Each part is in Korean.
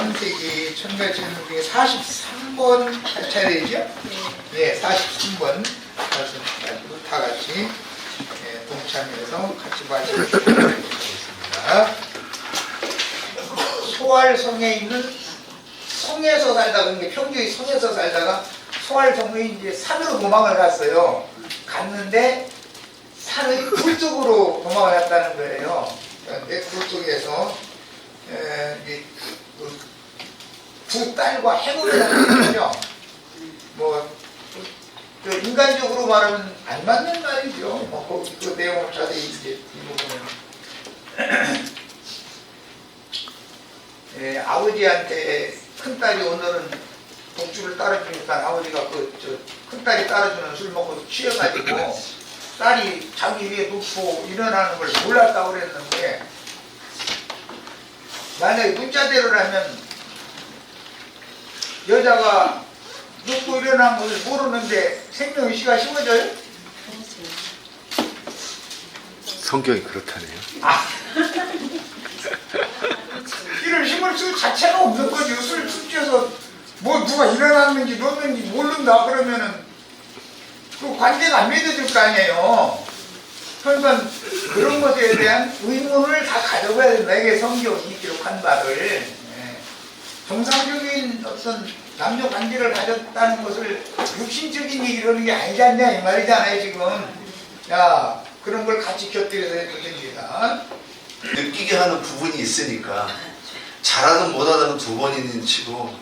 창세기 천가지는 중에 43번 할 차례죠? 예, 43번 말씀가지고 다 같이 동참해서 같이 말씀드리겠습니다. 소알성에 있는 성에서 살다가, 그러니까 평주의 성에서 살다가 소알성에 이제 산으로 도망을 갔어요. 갔는데 산의 굴 쪽으로 도망을 갔다는 거예요. 그런데 굴 쪽에서 두 딸과 해물을 하는 거죠. 뭐 인간적으로 말하면 안 맞는 말이죠. 뭐 그 내용을 자세히 이제 이 부분은 아버지한테 큰 딸이 오늘은 독주를 따라주니까 아버지가 큰 딸이 따라주는 술 먹고 취해가지고 딸이 자기 위에 눕고 일어나는 걸 몰랐다고 그랬는데, 만약에 문자대로라면 여자가 눕고 일어난 것을 모르는데 생명의식가 심어져요? 성경이 그렇다네요. 이를 심을 수 자체가 없는 거지. 술 취해서 뭐 누가 일어났는지 놓는지 모른다 그러면은 그 관계가 안 맺어질 거 아니에요. 그러니까 그런 것에 대한 의문을 다 가져봐야 된다. 이게 성경이 기록한 바를. 정상적인 어떤 남녀 관계를 가졌다는 것을 육신적인 얘기를 하는 게 아니지 않냐 이 말이잖아요 지금. 야, 그런 걸 같이 곁들여서 해도 됩니다. 느끼게 하는 부분이 있으니까 잘하든 못하든 두 번이는 치고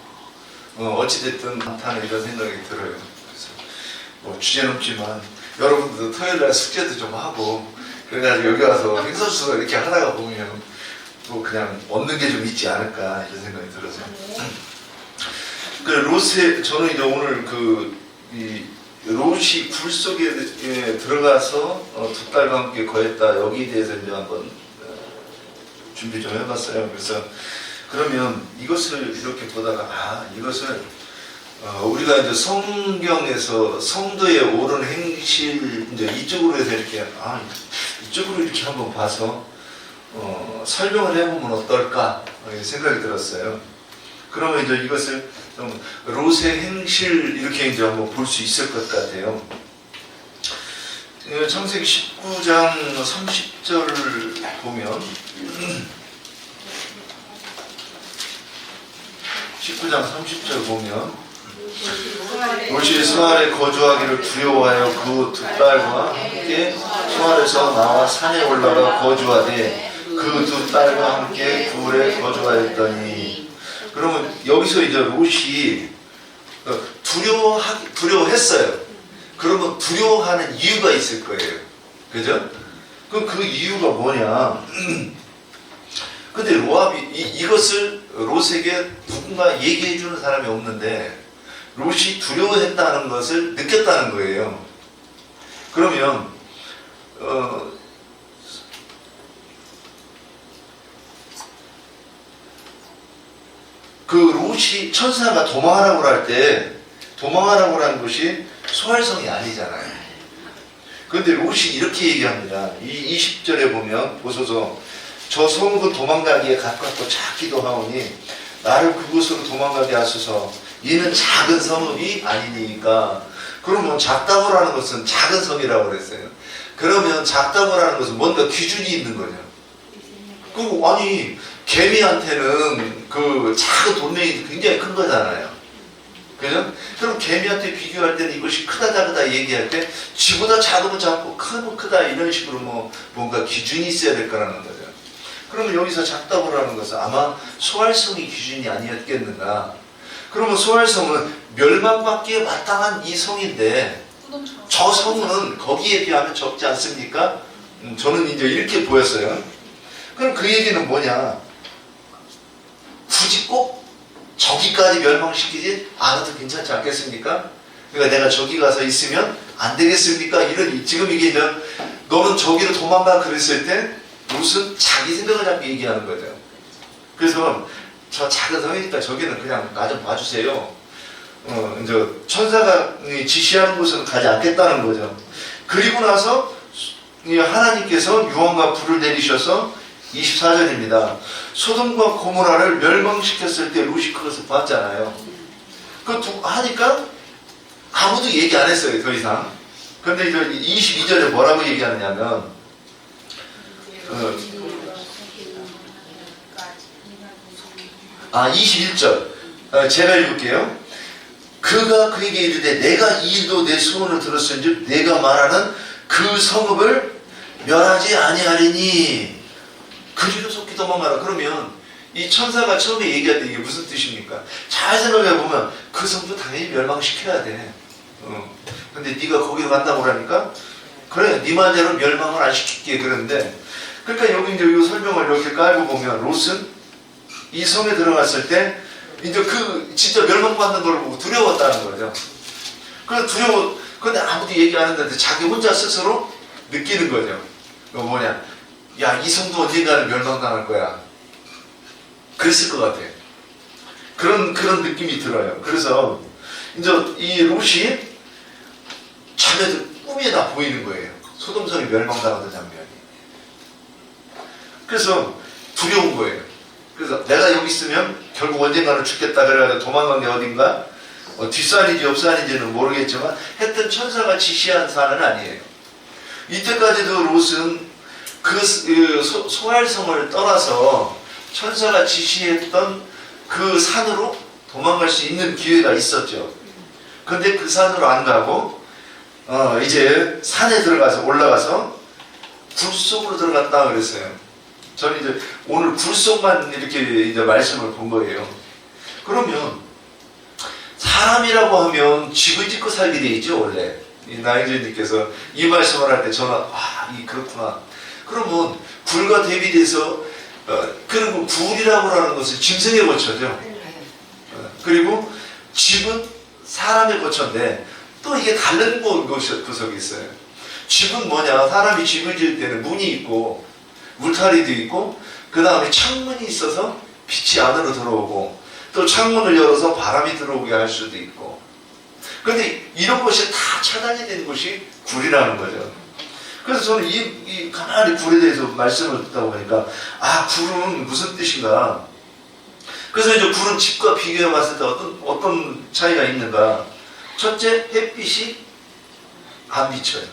어찌됐든 많다는 이런 생각이 들어요. 그래서 뭐 주제는 없지만 여러분들도 토요일날 숙제도 좀 하고 그래가지고 여기 와서 행선수가 이렇게 하다가 보면 뭐 그냥 얻는 게 좀 있지 않을까 이런 생각이 들어서. 그 롯의 저는 이제 오늘 이 롯이 굴 속에 들어가서 두 딸과 함께 거했다 여기에 대해서 이제 한번 준비 좀 해봤어요. 그래서 그러면 이것을 이렇게 보다가 이것을 우리가 이제 성경에서 성도의 옳은 행실 이제 이쪽으로 해서 이렇게 이쪽으로 이렇게 한번 봐서 설명을 해보면 어떨까 생각이 들었어요. 그러면 이제 이것을 좀 롯의 행실 이렇게 이제 한번 볼 수 있을 것 같아요. 창세기 19장 30절 보면 19장 30절 보면 롯이 수알에 거주하기를 두려워하여 그 두 딸과 함께 수알에서 나와 산에 올라가 거주하되 그 두 딸과 함께 굴에 거주하였더니. 그러면 여기서 이제 롯이 두려워했어요. 그러면 두려워하는 이유가 있을 거예요. 그죠? 그럼 그 이유가 뭐냐? 근데 이것을 롯에게 누군가 얘기해 주는 사람이 없는데 롯이 두려워했다는 것을 느꼈다는 거예요. 그러면 그 롯이 천사가 도망하라고 할 때 도망하라고 하는 것이 소알성이 아니잖아요. 그런데 롯이 이렇게 얘기합니다. 이 20절에 보면 보소서 저 성읍은 도망가기에 가깝고 작기도 하오니 나를 그곳으로 도망가게 하소서. 이는 작은 성읍이 아니니까. 그러면 작다고 하는 것은 작은 성이라고 그랬어요. 그러면 작다고 하는 것은 뭔가 기준이 있는 거죠. 그리고 개미한테는 그 작은 돌멩이 굉장히 큰 거잖아요. 그죠? 그럼 개미한테 비교할 때는 이것이 크다 작다 얘기할 때 지보다 작으면 작고 크면 크다 이런 식으로 뭔가 기준이 있어야 될 거라는 거죠. 그러면 여기서 작다고 하는 것은 아마 소알성이 기준이 아니었겠는가. 그러면 소알성은 멸망받기에 마땅한 이 성인데 저 성은 거기에 비하면 적지 않습니까? 저는 이제 이렇게 보였어요. 그럼 그 얘기는 뭐냐? 굳이 꼭 저기까지 멸망시키지 않아도 괜찮지 않겠습니까? 그러니까 내가 저기 가서 있으면 안 되겠습니까? 지금 이게 너는 저기로 도망가 그랬을 때 롯은 자기 생각을 자꾸 얘기하는 거죠. 그래서 저 작은 성이니까 저기는 그냥 나 좀 봐주세요. 이제 천사가 지시하는 곳은 가지 않겠다는 거죠. 그리고 나서 하나님께서 유황과 불을 내리셔서 24절입니다. 소돔과 고모라를 멸망시켰을 때 롯이 그것을 봤잖아요. 하니까 아무도 얘기 안 했어요, 더 이상. 근데 이제 22절에 뭐라고 얘기하느냐면, 21절. 제가 읽을게요. 그가 그에게 이르되 내가 이 일도 내 소원을 들었은즉 내가 말하는 그 성읍을 멸하지 아니하리니 그리로 속히 도망가라. 그러면 이 천사가 처음에 얘기할 때 이게 무슨 뜻입니까? 잘 생각해 보면 그 성도 당연히 멸망시켜야 돼. 근데 네가 거기로 간다고 그러니까 그래, 네 말대로 멸망을 안 시킬게. 그런데 그러니까 여기 이제 이 설명을 이렇게 깔고 보면 롯은 이 성에 들어갔을 때 이제 진짜 멸망받는 걸 보고 두려웠다는 거죠. 그래서 근데 아무도 얘기 안 했는데 자기 혼자 스스로 느끼는 거죠. 이거 뭐냐? 야, 이 성도 언젠가는 멸망당할 거야. 그랬을 것 같아요. 그런 느낌이 들어요. 그래서 이제 이 롯이 자매들 꿈에 다 보이는 거예요. 소돔성이 멸망당하던 장면이. 그래서 두려운 거예요. 그래서 내가 여기 있으면 결국 언젠가는 죽겠다 그래가지고 도망간 게 어딘가 뒷산인지 옆산인지는 모르겠지만 하여튼 천사가 지시한 산은 아니에요. 이때까지도 롯은 소알성을 떠나서 천사가 지시했던 그 산으로 도망갈 수 있는 기회가 있었죠. 근데 그 산으로 안 가고 이제 산에 올라가서 굴 속으로 들어갔다 그랬어요. 저는 이제 오늘 굴 속만 이렇게 이제 말씀을 본 거예요. 그러면 사람이라고 하면 집을 짓고 살게 돼 있죠, 원래. 이 나영진님께서 이 말씀을 할 때 저는 그렇구나. 그러면 굴과 대비돼서 그리고 굴이라고 하는 것은 짐승의 거처죠. 그리고 집은 사람의 거처인데 또 이게 다른 구석이 있어요. 집은 뭐냐? 사람이 집을 지을 때는 문이 있고 울타리도 있고 그 다음에 창문이 있어서 빛이 안으로 들어오고 또 창문을 열어서 바람이 들어오게 할 수도 있고. 그런데 이런 것이 다 차단이 된 곳이 굴이라는 거죠. 그래서 저는 가만히 굴에 대해서 말씀을 듣다 보니까 굴은 무슨 뜻인가. 그래서 이제 굴은 집과 비교해 봤을 때 어떤 차이가 있는가. 첫째, 햇빛이 안 비쳐요.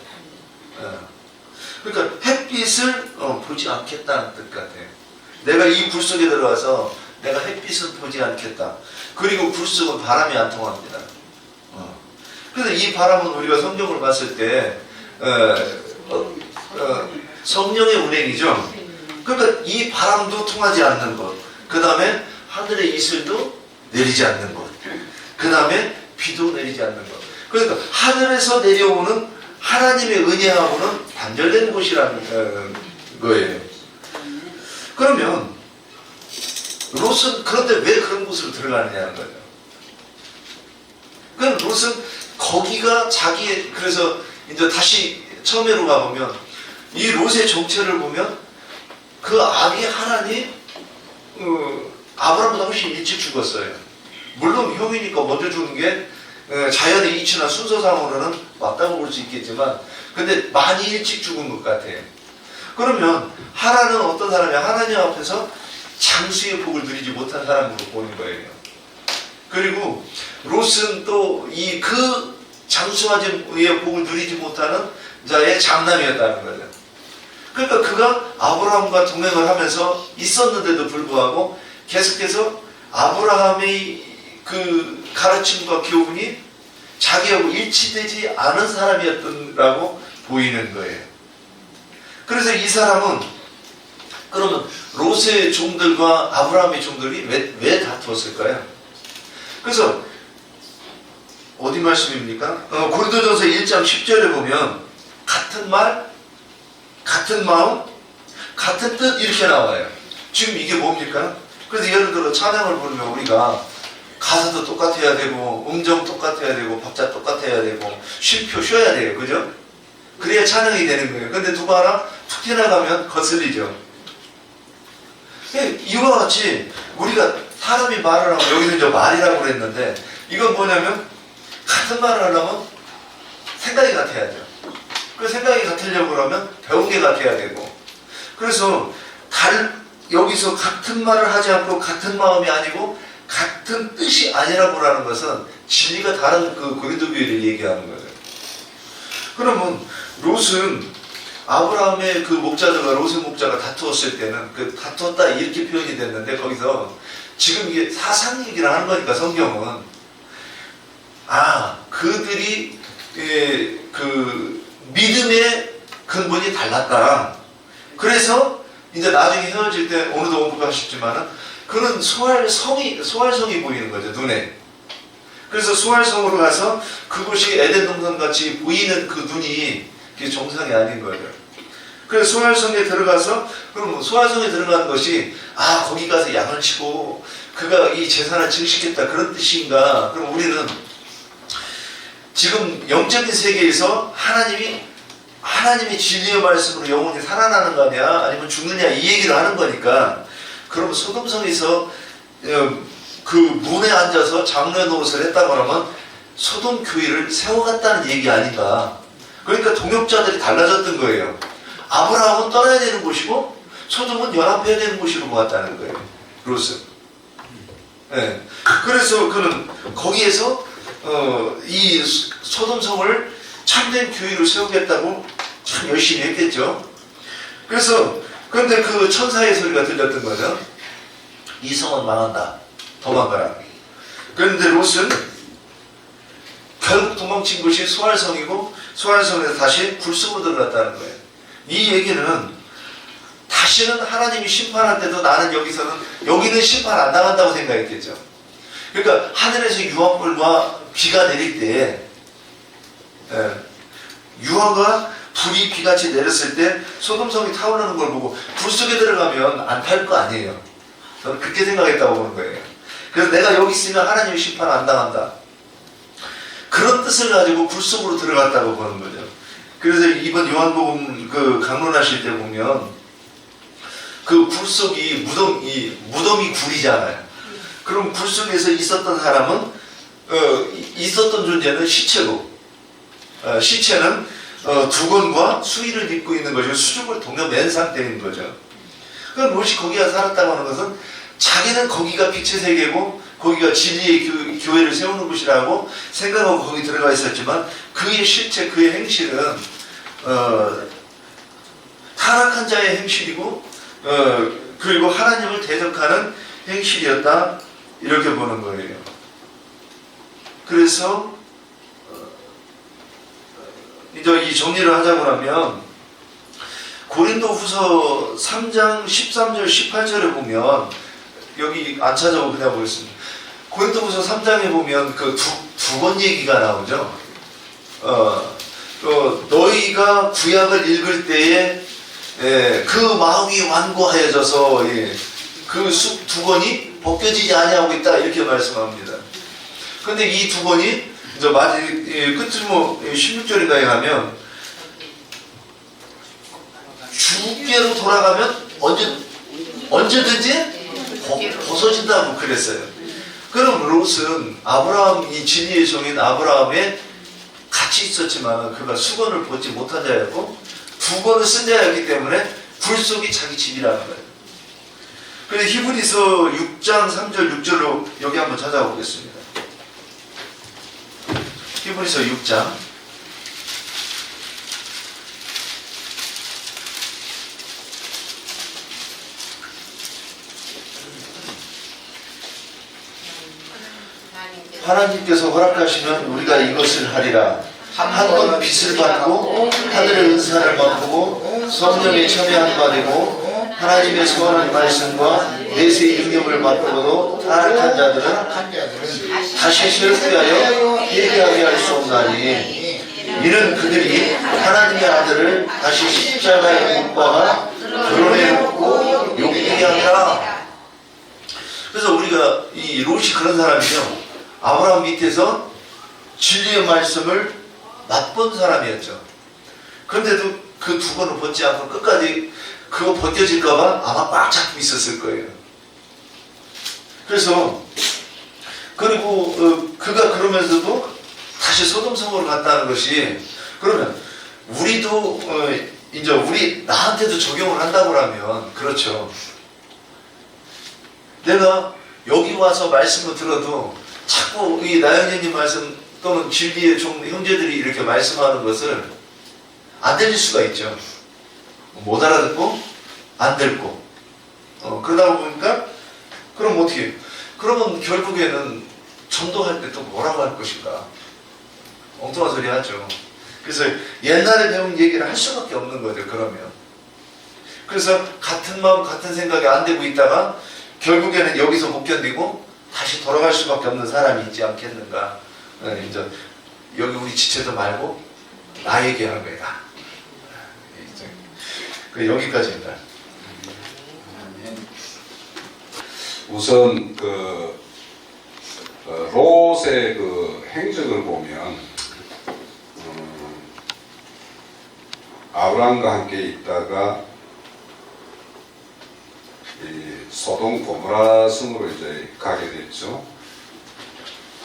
그러니까 햇빛을 보지 않겠다는 뜻 같아요. 내가 이 굴 속에 들어가서 내가 햇빛을 보지 않겠다. 그리고 굴 속은 바람이 안 통합니다. 그래서 이 바람은 우리가 성경을 봤을 때 성령의 운행이죠. 그러니까 이 바람도 통하지 않는 것, 그 다음에 하늘의 이슬도 내리지 않는 것, 그 다음에 비도 내리지 않는 것. 그러니까 하늘에서 내려오는 하나님의 은혜하고는 단절된 곳이라는 거예요. 그러면 롯은 그런데 왜 그런 곳으로 들어가느냐는 거죠. 그럼 롯은 거기가 그래서 이제 다시 처음으로 가보면 이 롯의 정체를 보면 그 아기 하나님 아브라함보다 훨씬 일찍 죽었어요. 물론 형이니까 먼저 죽은 게 자연의 이치나 순서상으로는 맞다고 볼 수 있겠지만 근데 많이 일찍 죽은 것 같아요. 그러면 하나는 어떤 사람이야? 하나님 앞에서 장수의 복을 누리지 못한 사람으로 보는 거예요. 그리고 롯은 또 그 장수의 복을 누리지 못하는 자의 장남이었다는 거죠. 그러니까 그가 아브라함과 동행을 하면서 있었는데도 불구하고 계속해서 아브라함의 그 가르침과 교훈이 자기하고 일치되지 않은 사람이었던라고 보이는 거예요. 그래서 이 사람은 그러면 롯의 종들과 아브라함의 종들이 왜 다투었을까요? 그래서 어디 말씀입니까? 고린도전서 1장 10절에 보면 같은 말, 같은 마음, 같은 뜻 이렇게 나와요. 지금 이게 뭡니까? 그래서 예를 들어 찬양을 부르면 우리가 가사도 똑같아야 되고 음정 똑같아야 되고 박자 똑같아야 되고 쉼표 쉬어야 돼요. 그죠? 그래야 찬양이 되는 거예요. 근데 누가 하나 툭 튀어나가면 거슬리죠. 이와 같이 우리가 사람이 말을 하면 여기는 이제 말이라고 그랬는데 이건 뭐냐면 같은 말을 하려면 생각이 같아야죠. 그 생각이 같으려고 그러면 배운 게 같아야 되고 그래서 여기서 같은 말을 하지 않고 같은 마음이 아니고 같은 뜻이 아니라고라는 것은 진리가 다른 그 고린도교회를 얘기하는 거예요. 그러면 롯은 아브라함의 그 목자들과 롯의 목자가 다투었을 때는 그 다투었다 이렇게 표현이 됐는데 거기서 지금 이게 사상 얘기를 하는 거니까 성경은 그들이 그 믿음의 근본이 달랐다. 그래서 이제 나중에 헤어질 때 오늘도 언급하셨지만은 그는 소활성이 보이는 거죠, 눈에. 그래서 소활성으로 가서 그곳이 에덴 동산 같이 보이는 그 눈이 그게 정상이 아닌 거예요. 그래서 소활성에 들어가서 그럼 소활성에 들어가는 것이 거기 가서 양을 치고 그가 이 제사를 증식했다 그런 뜻인가? 그럼 우리는 지금 영적인 세계에서 하나님이 진리의 말씀으로 영혼이 살아나는 거냐 아니면 죽느냐 이 얘기를 하는 거니까 그럼 소돔성에서 그 문에 앉아서 장로의 노릇을 했다고 하면 소돔 교회를 세워갔다는 얘기 아닌가. 그러니까 동역자들이 달라졌던 거예요. 아브라함은 떠나야 되는 곳이고 소돔은 연합해야 되는 곳으로 보았다는 거예요. 롯은. 네. 그래서 그는 거기에서 이 소돔성을 참된 교회로 세우겠다고 참 열심히 했겠죠. 그래서 그런데 그 천사의 소리가 들렸던 거죠. 이 성은 망한다. 도망가라. 그런데 롯은 결국 도망친 곳이 소활성이고 소활성에서 다시 굴속으로 들어갔다는 거예요. 이 얘기는 다시는 하나님이 심판할 때도 나는 여기는 심판 안 당한다고 생각했겠죠. 그러니까 하늘에서 유황불과 비가 내릴 때 유황과 불이 비같이 내렸을 때 소돔성이 타오르는 걸 보고 불 속에 들어가면 안 탈 거 아니에요. 저는 그렇게 생각했다고 보는 거예요. 그래서 내가 여기 있으면 하나님이 심판 안 당한다. 그런 뜻을 가지고 불 속으로 들어갔다고 보는 거죠. 그래서 이번 요한복음 그 강론하실 때 보면 그 굴 속이 무덤이 굴이잖아요. 그럼 굴 속에서 있었던 사람은 있었던 존재는 시체고 시체는 두건과 수의를 입고 있는 거죠. 수족을 동여맨 상태인 거죠. 그럼 롯이 거기가 살았다고 하는 것은 자기는 거기가 빛의 세계고 거기가 진리의 교회를 세우는 곳이라고 생각하고 거기 들어가 있었지만 그의 실체, 그의 행실은 타락한 자의 행실이고 그리고 하나님을 대적하는 행실이었다 이렇게 보는 거예요. 그래서 이제 이 정리를 하자고 하면 고린도후서 3장 13절 18절에 보면 여기 안 찾아오고 그냥 보겠습니다. 고린도후서 3장에 보면 그 두 번 얘기가 나오죠. 너희가 구약을 읽을 때에 그 마음이 완고하여져서 그 숲 두 권이 벗겨지지 아니하고 있다 이렇게 말씀합니다. 그런데 이 두 권이 이제 끝으로 16절인가에 가면 주께로 돌아가면 언제든지 벗어진다고 그랬어요. 그럼 롯은 이 진리의 종인 아브라함에 같이 있었지만 그가 수건을 벗지 못한 자였고 두 권을 쓴 자였기 때문에 불 속이 자기 집이라는 거예요. 그래서 히브리서 6장 3절 6절로 여기 한번 찾아보겠습니다. 히브리서 6장 하나님께서 허락하시면 우리가 이것을 하리라. 한 번 빛을 받고 하늘의 은사를 맛보고 성령에 참여한 바 되고 하나님의 소원한 말씀과 내세의 능력을 맛보고도 타락한 자들은 다시 실패하여 회개하게 할 수 없나니 이는 그들이 하나님의 아들을 다시 십자가에 못 박아 드러내놓고 욕되게 하니라. 그래서 우리가 이 롯이 그런 사람이죠. 아브라함 밑에서 진리의 말씀을 맛본 사람이었죠. 그런데도 그 두 번을 벗지 않고 끝까지 그거 벗겨질까봐 아마 꽉 잡고 있었을 거예요. 그래서 그리고 그가 그러면서도 다시 소돔성으로 갔다는 것이 그러면 우리도 이제 우리 나한테도 적용을 한다고 하면 그렇죠. 내가 여기 와서 말씀을 들어도 자꾸 이 나영현님 말씀 또는 진리의 형제들이 이렇게 말씀하는 것을 안 들릴 수가 있죠. 못 알아듣고 안 듣고 그러다 보니까 그럼 어떻게 해요? 그러면 결국에는 전도할 때 또 뭐라고 할 것인가? 엉뚱한 소리 하죠. 그래서 옛날에 배운 얘기를 할 수밖에 없는 거죠. 그러면 그래서 같은 마음 같은 생각이 안 되고 있다가 결국에는 여기서 못 견디고 다시 돌아갈 수밖에 없는 사람이 있지 않겠는가? 이제 여기 우리 지체도 말고 나 얘기하는 거야. 나. 그 여기까지입니다. 우선 롯의 그 행적을 보면 아브라함과 함께 있다가 이 소돔 고모라 성으로 이제 가게 됐죠.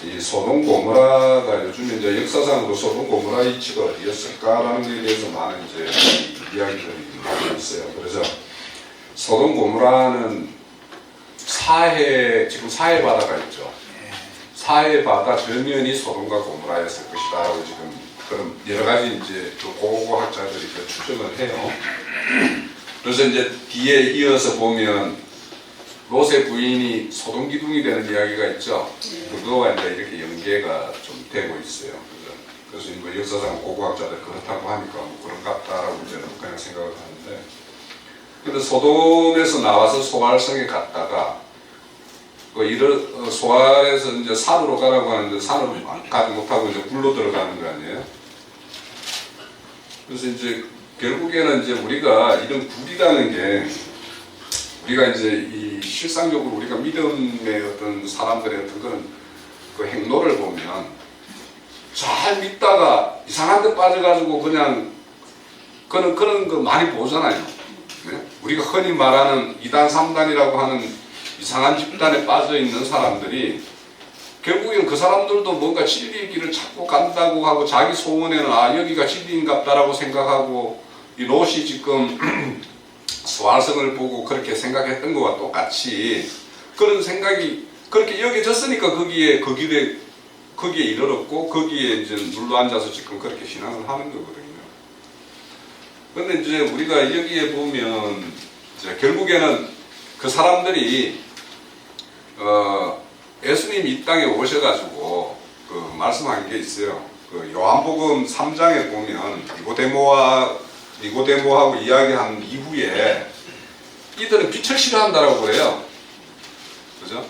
이 소돔 고모라가 요즘 이제 역사상으로 소돔 고모라 위치가 어디였을까라는 것에 대해서 많은 이제 이야기들이 많이 있어요. 그래서 소돔 고모라는 지금 사해 바다가 있죠. 사해 바다 전면이 소돔과 고모라였을 것이다라고 지금 그런 여러 가지 이제 그 고고학자들이 그 추정을 해요. 그래서 이제 뒤에 이어서 보면 롯의 부인이 소돔 기둥이 되는 이야기가 있죠. 그거와 이제 이렇게 연계가 좀 되고 있어요. 그래서 뭐 역사상 고고학자들 그렇다고 하니까 뭐 그런 것 같다라고 이제 그냥 생각을 하는데, 근데 소돔에서 나와서 소알성에 갔다가 소알에서 이제 산으로 가라고 하는데 산으로 가지 못하고 이제 굴로 들어가는 거 아니에요? 그래서 이제 결국에는 이제 우리가 이런 굴이라는 게 우리가 이제 이 실상적으로 우리가 믿음의 어떤 사람들의 어떤 그런 그 행로를 보면 잘 믿다가 이상한 데 빠져가지고 그냥 그런 거 많이 보잖아요. 네? 우리가 흔히 말하는 2단, 3단이라고 하는 이상한 집단에 빠져 있는 사람들이 결국엔 그 사람들도 뭔가 진리의 길을 찾고 간다고 하고 자기 소원에는 여기가 진리인갑다라고 생각하고 이 롯이 지금 소알성을 보고 그렇게 생각했던 것과 똑같이 그런 생각이 그렇게 여겨졌으니까 거기에 이르렀고 거기에 이제 눌러앉아서 지금 그렇게 신앙을 하는 거거든요. 그런데 이제 우리가 여기에 보면 이제 결국에는 그 사람들이 예수님 이 땅에 오셔가지고 그 말씀한 게 있어요. 그 요한복음 3장에 보면 니고데모하고 이야기한 이후에 이들은 빛을 싫어한다라고 그래요. 그죠?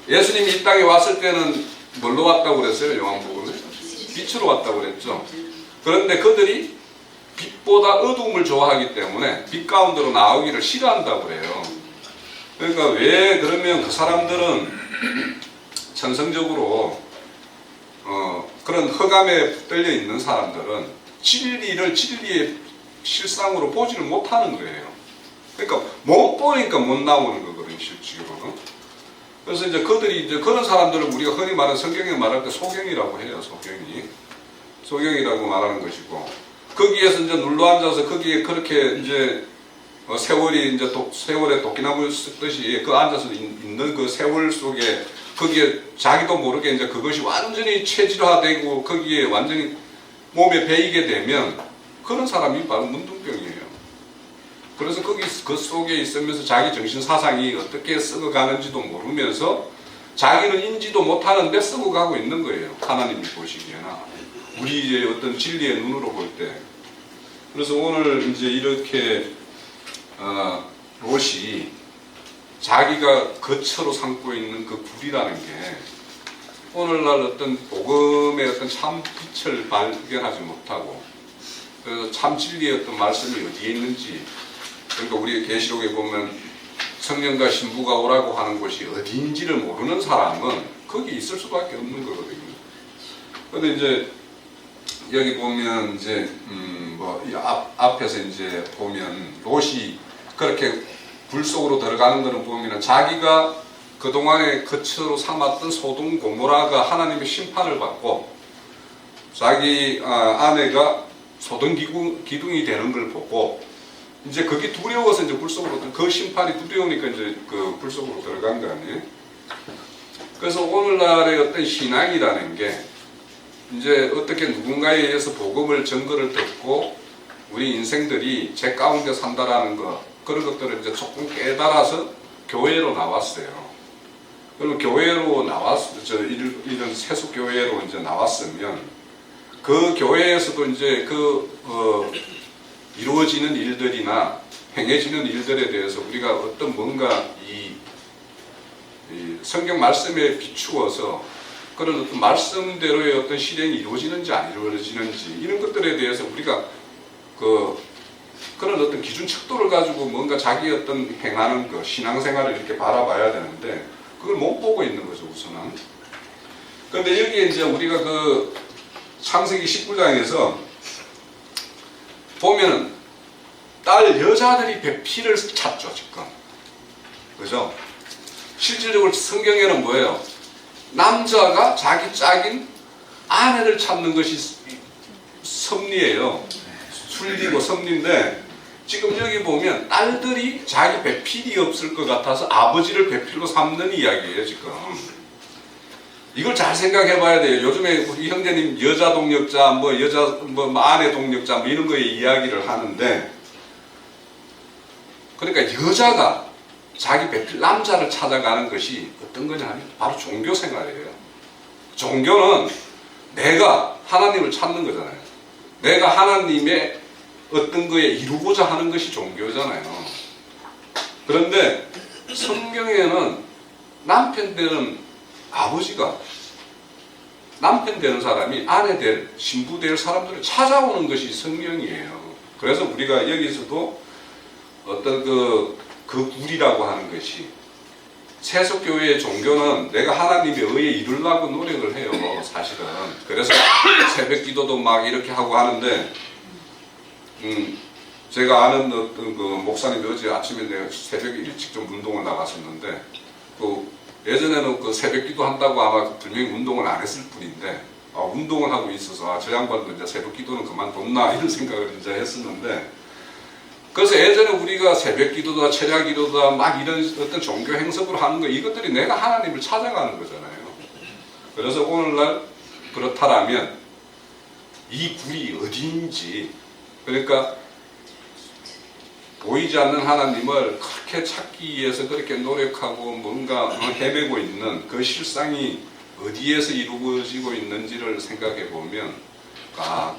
예수님이 이 땅에 왔을 때는 뭘로 왔다고 그랬어요? 요한복음에? 빛으로 왔다고 그랬죠. 그런데 그들이 빛보다 어두움을 좋아하기 때문에 빛 가운데로 나오기를 싫어한다고 그래요. 그러니까 왜 그러면 그 사람들은 천성적으로 그런 흑암에 붙들려 있는 사람들은 진리의 실상으로 보지를 못하는 거예요. 그러니까 못 보니까 못 나오는 거거든요, 실제로는. 그래서 이제 그들이 이제 그런 사람들을 우리가 흔히 말하는 성경에 말할 때 소경이라고 해요. 소경이라고 말하는 것이고, 거기에서 이제 눌러앉아서 거기에 그렇게 이제 세월이 이제 세월에 도끼나무 쓰듯이 그 앉아서 있는 그 세월 속에 거기에 자기도 모르게 이제 그것이 완전히 체질화되고 거기에 완전히 몸에 배이게 되면 그런 사람이 바로 문둥병이에요. 그래서 그 속에 있으면서 자기 정신 사상이 어떻게 썩어가는지도 모르면서 자기는 인지도 못하는데 썩어가고 있는 거예요. 하나님이 보시기에나 우리의 어떤 진리의 눈으로 볼 때. 그래서 오늘 이제 이렇게 롯이 자기가 거처로 삼고 있는 그 굴이라는 게 오늘날 어떤 복음의 어떤 참 빛을 발견하지 못하고 그래서 참 진리의 어떤 말씀이 어디에 있는지, 그러니까 우리 계시록에 보면 성령과 신부가 오라고 하는 곳이 어디인지를 모르는 사람은 거기 있을 수밖에 없는 거거든요. 그런데 이제 여기 보면 이제 앞에서 이제 보면 롯이 그렇게 불 속으로 들어가는 것을 보면 자기가 그동안에 거처로 삼았던 소돔 고모라가 하나님의 심판을 받고 자기 아내가 소등 기둥이 되는 걸 보고 이제 그게 두려워서 이제 불 속으로 그 심판이 두려우니까 이제 그 불 속으로 들어간 거 아니에요? 그래서 오늘날의 어떤 신앙이라는 게 이제 어떻게 누군가에 의해서 복음을 증거를 듣고 우리 인생들이 제 가운데 산다라는 거 그런 것들을 이제 조금 깨달아서 교회로 나왔어요. 그리고 교회로 이런 세속 교회로 이제 나왔으면 그 교회에서도 이제 이루어지는 일들이나 행해지는 일들에 대해서 우리가 어떤 뭔가 이 성경 말씀에 비추어서 그런 어떤 말씀대로의 어떤 실행이 이루어지는지 안 이루어지는지 이런 것들에 대해서 우리가 그런 어떤 기준 척도를 가지고 뭔가 자기 어떤 행하는 것, 신앙생활을 이렇게 바라봐야 되는데 그걸 못 보고 있는 거죠, 우선은. 그런데 여기에 이제 우리가 그 창세기 19장에서 보면은 여자들이 배필을 찾죠, 지금. 그죠? 실질적으로 성경에는 뭐예요? 남자가 자기 짝인 아내를 찾는 것이 섭리예요. 순리고 섭리인데 지금 여기 보면 딸들이 자기 배필이 없을 것 같아서 아버지를 배필로 삼는 이야기예요, 지금. 이걸 잘 생각해 봐야 돼요. 요즘에 우리 형제님 여자 동력자, 아내 동력자 이런 거에 이야기를 하는데 그러니까 여자가 자기 배필 남자를 찾아가는 것이 어떤 거냐? 바로 종교 생활이에요. 종교는 내가 하나님을 찾는 거잖아요. 내가 하나님의 어떤 거에 이루고자 하는 것이 종교잖아요. 그런데 성경에는 남편 되는 아버지가 남편 되는 사람이 아내 될, 신부 될 사람들을 찾아오는 것이 성경이에요. 그래서 우리가 여기서도 어떤 그 굴이라고 하는 것이 세속교회의 종교는 내가 하나님의 의에 이루려고 노력을 해요, 사실은. 그래서 새벽 기도도 막 이렇게 하고 하는데 제가 아는 어떤 그 목사님이 어제 아침에 내가 새벽에 일찍 좀 운동을 나갔었는데 예전에는 그 새벽 기도 한다고 아마 분명히 운동을 안 했을 뿐인데 운동을 하고 있어서 저 양반도 이제 새벽 기도는 그만뒀나 이런 생각을 이제 했었는데 그래서 예전에 우리가 새벽 기도다 철야 기도다 막 이런 어떤 종교 행석으로 하는 거 이것들이 내가 하나님을 찾아가는 거잖아요. 그래서 오늘날 그렇다라면 이 굴이 어디인지 그러니까 보이지 않는 하나님을 그렇게 찾기 위해서 그렇게 노력하고 뭔가 헤매고 있는 그 실상이 어디에서 이루어지고 있는지를 생각해 보면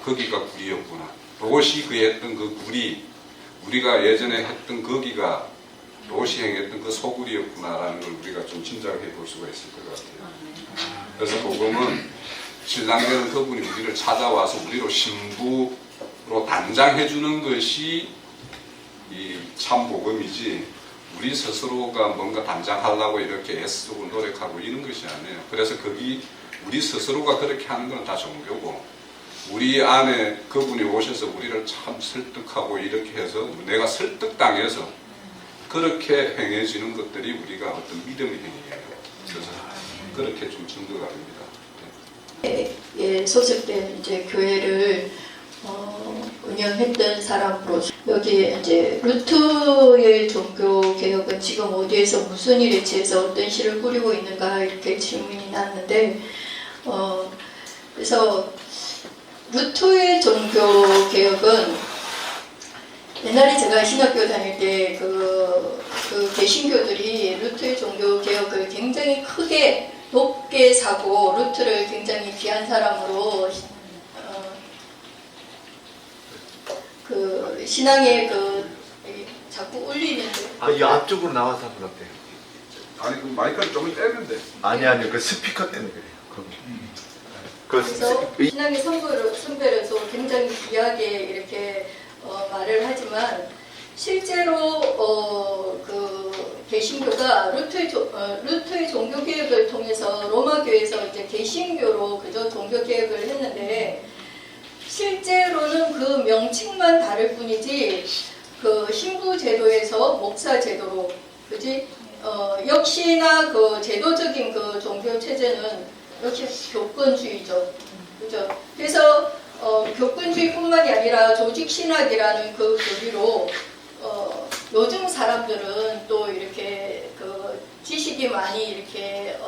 거기가 굴이었구나. 롯이 했던 그 굴이 우리가 예전에 했던 거기가 롯이 행했던 그 소굴이었구나라는 걸 우리가 좀 짐작해 볼 수가 있을 것 같아요. 그래서 복음은 신랑되는 그분이 우리를 찾아와서 우리로 신부로 단장해 주는 것이 이 참 복음이지 우리 스스로가 뭔가 단장하려고 이렇게 애쓰고 노력하고 이런 것이 아니에요. 그래서 우리 스스로가 그렇게 하는 건 다 종교고 우리 안에 그분이 오셔서 우리를 참 설득하고 이렇게 해서 내가 설득당해서 그렇게 행해지는 것들이 우리가 어떤 믿음의 행위예요. 그래서 그렇게 좀 증거가 됩니다. 소속된 이제 교회를 운영했던 사람으로 여기 이제 루트의 종교 개혁은 지금 어디에서 무슨 일에 취해서 어떤 시를 꾸리고 있는가 이렇게 질문이 났는데 그래서 루트의 종교 개혁은 옛날에 제가 신학교 다닐 때 그 개신교들이 루트의 종교 개혁을 굉장히 크게 높게 사고 루트를 굉장히 귀한 사람으로 그 신앙의 자꾸 울리는데 이 앞쪽으로 나와서 한번 어때요? 아니 그 마이크를 조금 떼면 돼. 아니요 그 스피커 때문에 그래요. 그래서 신앙의 선배로서 굉장히 귀하게 이렇게 말을 하지만 실제로 그 개신교가 루트의 종교 개혁을 통해서 로마 교회에서 이제 개신교로 그저 종교 개혁을 했는데 실제로는 그 명칭만 다를 뿐이지 그 신부 제도에서 목사 제도로 그지 역시나 그 제도적인 그 종교 체제는 역시 교권주의죠. 그죠? 그래서 교권주의뿐만이 아니라 조직신학이라는 그 교리로 요즘 사람들은 또 이렇게 그 지식이 많이 이렇게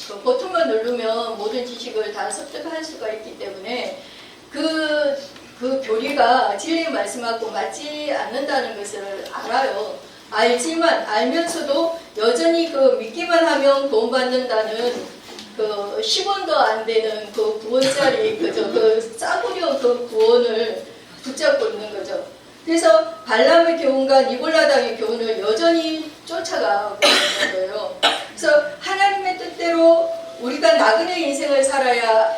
그 버튼만 누르면 모든 지식을 다 습득할 수가 있기 때문에 그 교리가 진리의 말씀하고 맞지 않는다는 것을 알아요. 알지만 알면서도 여전히 그 믿기만 하면 구원받는다는 그 10원도 안 되는 그 구원짜리 그 싸구려 그 구원을 붙잡고 있는 거죠. 그래서 발람의 교훈과 니골라당의 교훈을 여전히 쫓아가고 있는 거예요. 그래서 하나님의 뜻대로 우리가 나그네 인생을 살아야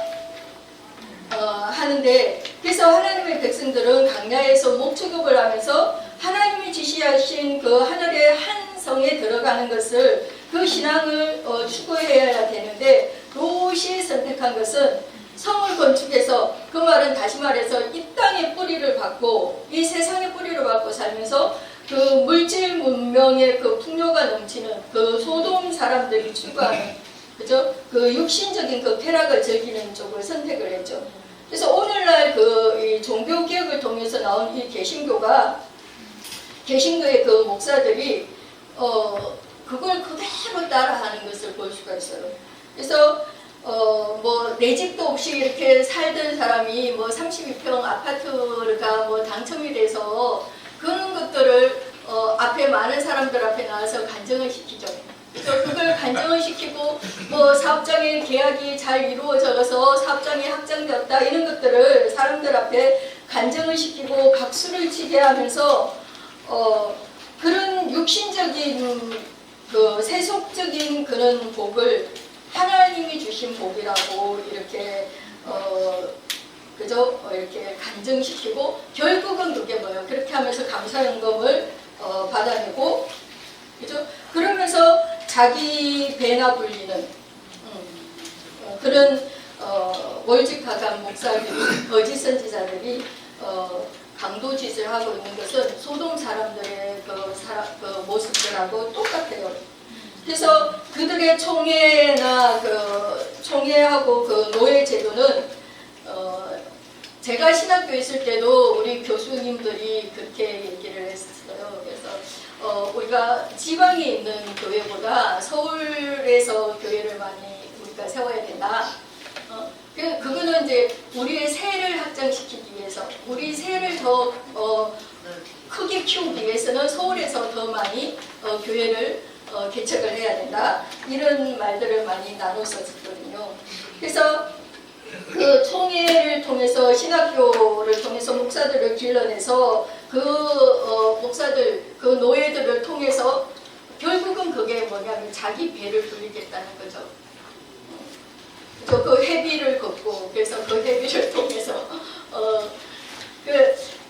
하는데, 그래서 하나님의 백성들은 강야에서 목축업을 하면서 하나님이 지시하신 그 하늘의 한 성에 들어가는 것을, 그 신앙을 추구해야 되는데, 롯이 선택한 것은 성을 건축해서, 그 말은 다시 말해서 이 땅에 뿌리를 받고 이 세상에 뿌리를 받고 살면서 그 물질 문명의 그 풍요가 넘치는 그 소돔 사람들이 추구하는, 그죠? 그 육신적인 그 쾌락을 즐기는 쪽을 선택을 했죠. 그래서 오늘날 이 종교 개혁을 통해서 나온 이 개신교의 그 목사들이 그걸 그대로 따라하는 것을 볼 수가 있어요. 그래서 뭐 내 집도 없이 이렇게 살던 사람이 뭐 32평 아파트가 뭐 당첨이 돼서 그런 것들을 앞에 많은 사람들 앞에 나와서 간증을 시키죠. 그래서 그걸 간증을 시키고 뭐 사업장의 계약이 잘 이루어져서 사업장이 확정되었다 이런 것들을 사람들 앞에 간증을 시키고 박수를 치게 하면서 그런 육신적인 그 세속적인 그런 복을 하나님이 주신 복이라고 이렇게 그죠? 이렇게 간증시키고 결국은 그게 뭐예요? 그렇게 하면서 감사연금을 받아내고, 그죠? 그러면서 자기 배나 불리는 그런 월직하간 목사들이, 거짓 선지자들이 강도짓을 하고 있는 것은 소돔 사람들의 그 모습들하고 똑같아요. 그래서 그들의 총회하고 그 노예 제도는 제가 신학교에 있을 때도 우리 교수님들이 그렇게 얘기를 했었어요. 그래서 우리가 지방에 있는 교회보다 서울에서 교회를 많이 우리가 세워야 된다. 그거는 이제 우리의 세를 확장시키기 위해서, 우리 세를 더 크게 키우기 위해서는 서울에서 더 많이 교회를 개척을 해야 된다. 이런 말들을 많이 나눴었거든요. 그래서 그 총회를 통해서, 신학교를 통해서 목사들을 길러내서 그 목사들, 그 노예들을 통해서 결국은 그게 뭐냐면 자기 배를 불리겠다는 거죠. 그 회비를 걷고, 그래서 그 회비를 통해서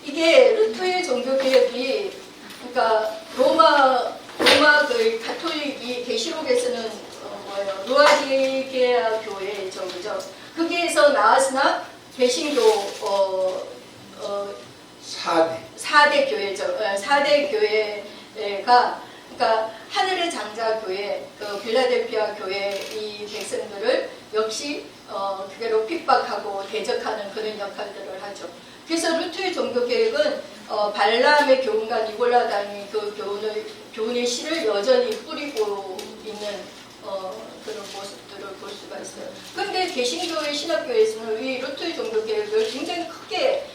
이게 루터의 종교개혁이, 그러니까 로마 그 가톨릭이 계시록에서는 뭐예요? 루아디게아 교회죠, 그죠? 거기에서 나왔으나 개신교 4대 교회죠. 4대 교회가, 그러니까 하늘의 장자 교회, 그 빌라델피아 교회 이 백성들을 역시 그대로 핍박하고 대적하는 그런 역할들을 하죠. 그래서 루트의 종교개혁은 발람의 교훈과 니골라당의 그 교훈의 씨를 여전히 뿌리고 있는 그런 모습들을 볼 수가 있어요. 그런데 개신교의 신학교에서는 이 루트의 종교개혁을 굉장히 크게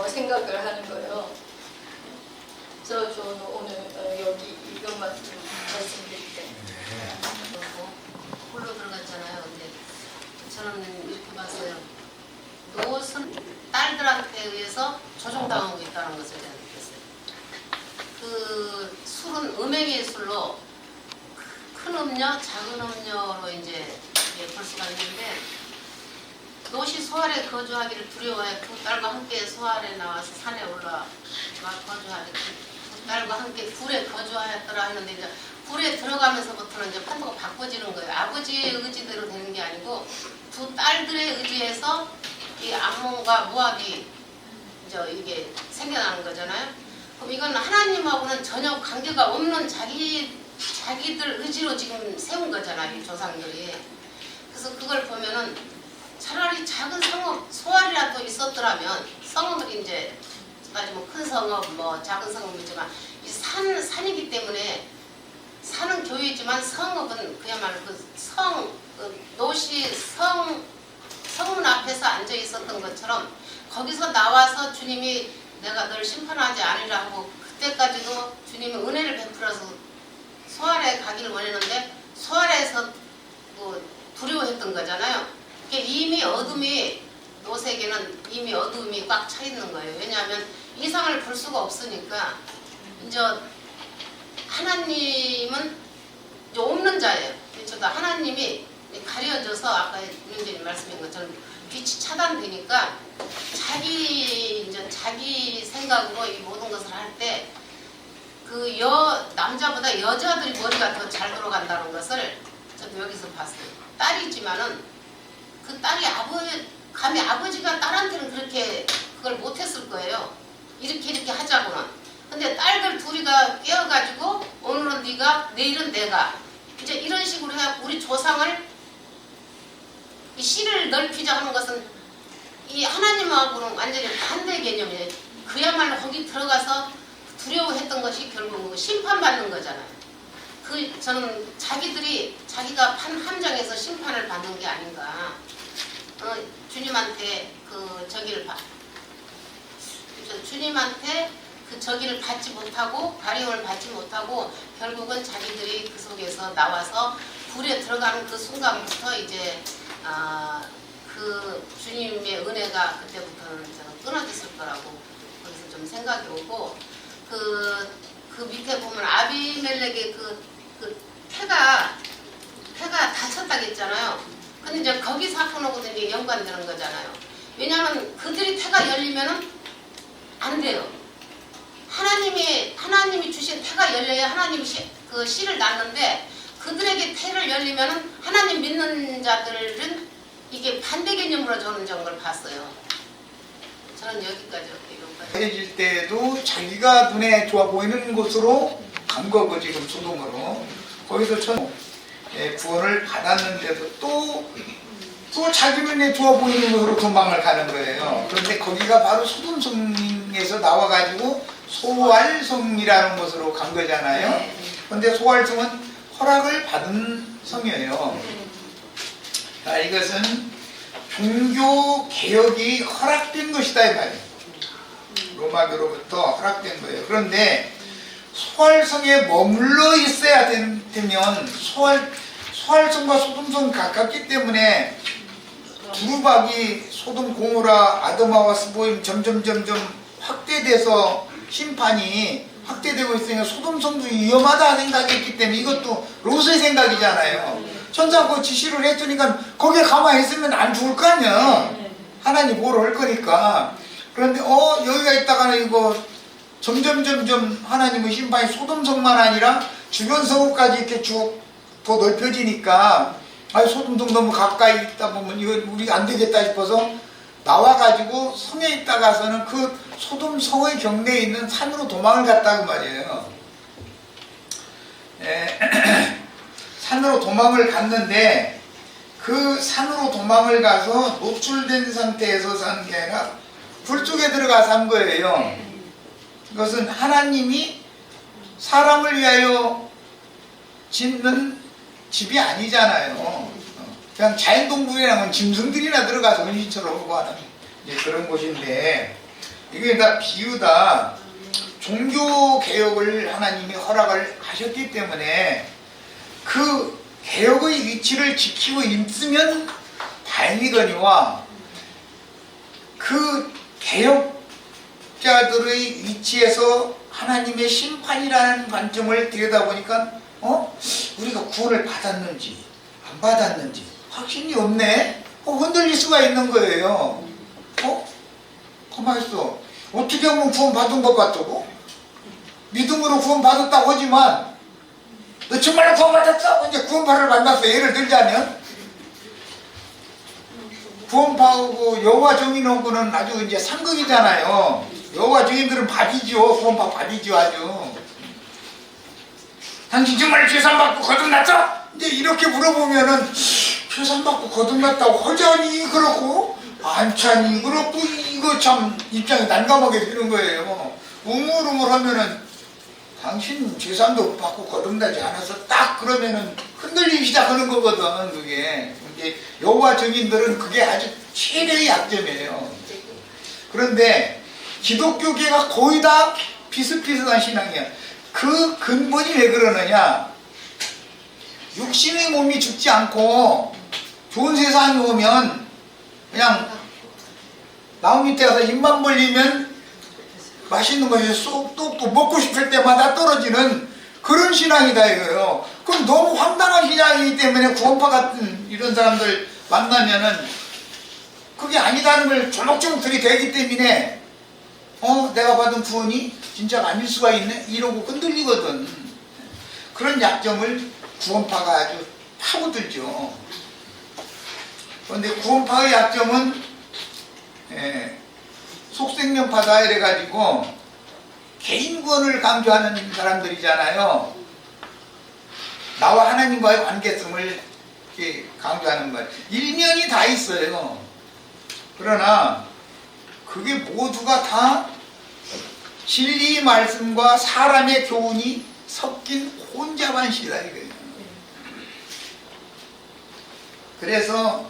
생각을 하는 거예요. 그래서 저는 오늘 여기 이것만 말씀드릴게요. 홀로 들어갔잖아요. 근데 저는 이렇게 봤어요. 노선 딸들한테 의해서 조종당하고 있다는 것을 제가 느꼈어요. 그 술은 음행의 술로 큰 음료, 작은 음료로 이제 볼 수가 있는데, 롯이 소알에 거주하기를 두려워해 두 딸과 함께 소알에 나와서 산에 올라와 거주하기, 두 딸과 함께 굴에 거주하였더라 했는데, 이제 굴에 들어가면서부터는 이제 판도가 바꿔지는 거예요. 아버지의 의지대로 되는 게 아니고 두 딸들의 의지에서 이 암몬과 모압이 이제 이게 생겨나는 거잖아요. 그럼 이건 하나님하고는 전혀 관계가 없는 자기들 의지로 지금 세운 거잖아요, 이 조상들이. 그래서 그걸 보면은 차라리 작은 성읍 소알이라도 있었더라면 성읍을 이제 따지면 큰 성읍 뭐 작은 성읍이지만 이 산이기 때문에 산은 교회지만 성읍은 그야말로 노시 성문 앞에서 앉아 있었던 것처럼 거기서 나와서 주님이 내가 널 심판하지 않으라 하고 그때까지도 주님이 은혜를 베풀어서 소알에 가기를 원했는데 소알에서 뭐 두려워했던 거잖아요. 이미 어둠이 노세계는 이미 어둠이 꽉 차 있는 거예요. 왜냐하면 이상을 볼 수가 없으니까 이제 하나님은 이제 없는 자예요. 저도 하나님이 가려져서 아까 윤재님 말씀인 것처럼 빛이 차단되니까 자기 생각으로 이 모든 것을 할 때 그 남자보다 여자들이 머리가 더 잘 돌아간다는 것을 저도 여기서 봤어요. 딸이지만은 그 딸이 감히 아버지가 딸한테는 그렇게 그걸 못했을 거예요. 이렇게 하자고는. 근데 딸들 둘이가 깨어가지고 오늘은 네가 내일은 내가 이제 이런 식으로 해서 우리 조상을 이 씨를 넓히자 하는 것은 이 하나님하고는 완전히 반대 개념이에요. 그야말로 거기 들어가서 두려워했던 것이 결국은 심판받는 거잖아요. 저는 자기가 함정에서 심판을 받는 게 아닌가. 주님한테 주님한테 그 저기를 받지 못하고 가림을 받지 못하고 결국은 자기들이 그 속에서 나와서 불에 들어가는 그 순간부터 이제 그 주님의 은혜가 그때부터는 저는 끊어졌을 거라고 거기서 좀 생각이 오고 그 밑에 보면 아비멜렉의 그 태가 다쳤다고 했잖아요. 근데 이제 거기 사건하고도 이제 연관되는 거잖아요. 왜냐하면 그들이 태가 열리면은 안 돼요. 하나님이 주신 태가 열려야 하나님이 그 씨를 낳는데 그들에게 태를 열리면은 하나님 믿는 자들은 이게 반대 개념으로 저는 걸 봤어요. 저는 여기까지 해질 때도 자기가 눈에 좋아 보이는 곳으로 간 거고 지금 소돔으로 거기서 구원을 받았는데도 또 자기 눈에 좋아 보이는 곳으로 도망을 가는 거예요. 그런데 거기가 바로 소돔성에서 나와가지고 소알성이라는 곳으로 간 거잖아요. 그런데 소알성은 허락을 받은 성이에요. 이것은 종교 개혁이 허락된 것이다 이 말이에요. 로마교로부터 허락된 거예요. 그런데 소알성에 머물러 있어야 되면 소알성과 소돔성 가깝기 때문에 두루박이 소돔 고모라 아드마와 스보임 점점 확대돼서 심판이 확대되고 있으니까 소돔성도 위험하다 생각했기 때문에 이것도 롯의 생각이잖아요. 천사가 지시를 했으니까 거기에 가만히 있으면 안 죽을 거 아니야. 하나님 보러 올 거니까. 그런데 여기가 있다가는 이거 점점 하나님의 심판이 소돔성만 아니라 주변 성읍까지 이렇게 쭉 더 넓혀지니까 소돔성 너무 가까이 있다 보면 이거 우리 안 되겠다 싶어서 나와가지고 성에 있다가서는 그 소돔성의 경내에 있는 산으로 도망을 갔다고 말이에요. 산으로 도망을 갔는데 그 산으로 도망을 가서 노출된 상태에서 산 게 아니라 불 쪽에 들어가서 산 거예요. 이것은 하나님이 사람을 위하여 짓는 집이 아니잖아요. 그냥 자연동굴이라는 건 짐승들이나 들어가서 은신처럼 하고 하는 그런 곳인데 이게 다 비유다. 종교개혁을 하나님이 허락을 하셨기 때문에 그 개혁의 위치를 지키고 있으면 다행이거니와 그 개혁자들의 위치에서 하나님의 심판이라는 관점을 들여다보니까 우리가 구원을 받았는지 안 받았는지 확신이 없네. 흔들릴 수가 있는 거예요. 가만히 있어. 어떻게 하면 구원 받은 것 같다고? 믿음으로 구원 받았다고 하지만 너 정말로 구원 받았어? 이제 구원파를 만났어. 예를 들자면 구원파하고 여호와 증인하고는 아주 이제 상극이잖아요. 여호와 증인들은 밥이죠. 구원파 밥이죠 아주. 당신 정말 죄산 받고 거듭났어? 이제 이렇게 물어보면은 계산받고 거듭났다고 허자니 그렇고 안차니 그렇고 이거 참 입장이 난감하게 되는 거예요. 우물우물하면은 당신 재산도 받고 거듭나지 않아서 딱 그러면은 흔들리기 시작하는 거거든. 그게 이제 여호와 증인들은 그게 아주 최대의 약점이에요. 그런데 기독교계가 거의 다 비슷비슷한 신앙이야. 그 근본이 왜 그러느냐? 육신의 몸이 죽지 않고 좋은 세상이 오면 그냥 나무 밑에 가서 입만 벌리면 맛있는 것이 쏙 먹고 싶을 때마다 떨어지는 그런 신앙이다 이거예요. 그럼 너무 황당한 신앙이기 때문에 구원파 같은 이런 사람들 만나면은 그게 아니다는 걸 조목조목 들이대기 때문에 내가 받은 구원이 진짜가 아닐 수가 있네 이러고 흔들리거든. 그런 약점을 구원파가 아주 파고들죠. 그런데 구원파의 약점은 속생명파다 이래가지고 개인 구원을 강조하는 사람들이잖아요. 나와 하나님과의 관계성을 이렇게 강조하는 거예요. 일면이 다 있어요. 그러나 그게 모두가 다 진리 말씀과 사람의 교훈이 섞인 혼잡한 시다 이거예요. 그래서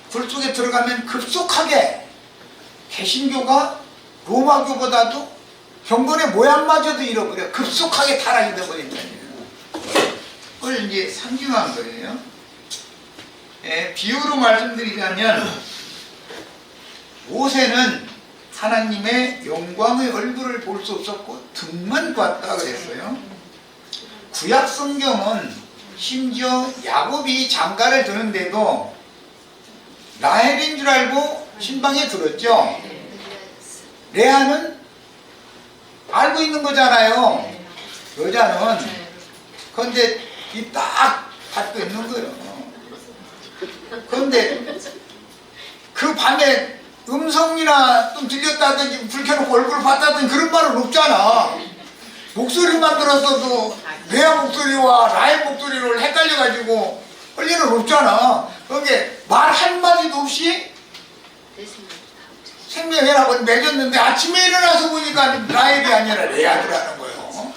불 속에 들어가면 급속하게 개신교가 로마교보다도 경건의 모양마저도 잃어버려. 급속하게 타락이 되어버린다는 그걸 이제 상징한 거예요. 비유로 말씀드리자면 모세는 하나님의 영광의 얼굴을 볼 수 없었고 등만 봤다 그랬어요. 구약 성경은 심지어 야곱이 장가를 드는데도 라헬인 줄 알고 신방에 들었죠. 레아는 알고 있는 거잖아요. 여자는. 그런데 이 딱 받고 있는 거예요. 그런데 그 밤에 음성이나 좀 들렸다든지 불 켜놓고 얼굴을 봤다든지 그런 말은 없잖아. 목소리만 들었어도 레아 목소리와 라헬 목소리를 헷갈려가지고 할 일은 없잖아. 그게 말 한마디도 없이 생명해라고 맺었는데 아침에 일어나서 보니까 라헬이 아니라 레아더라는 거예요.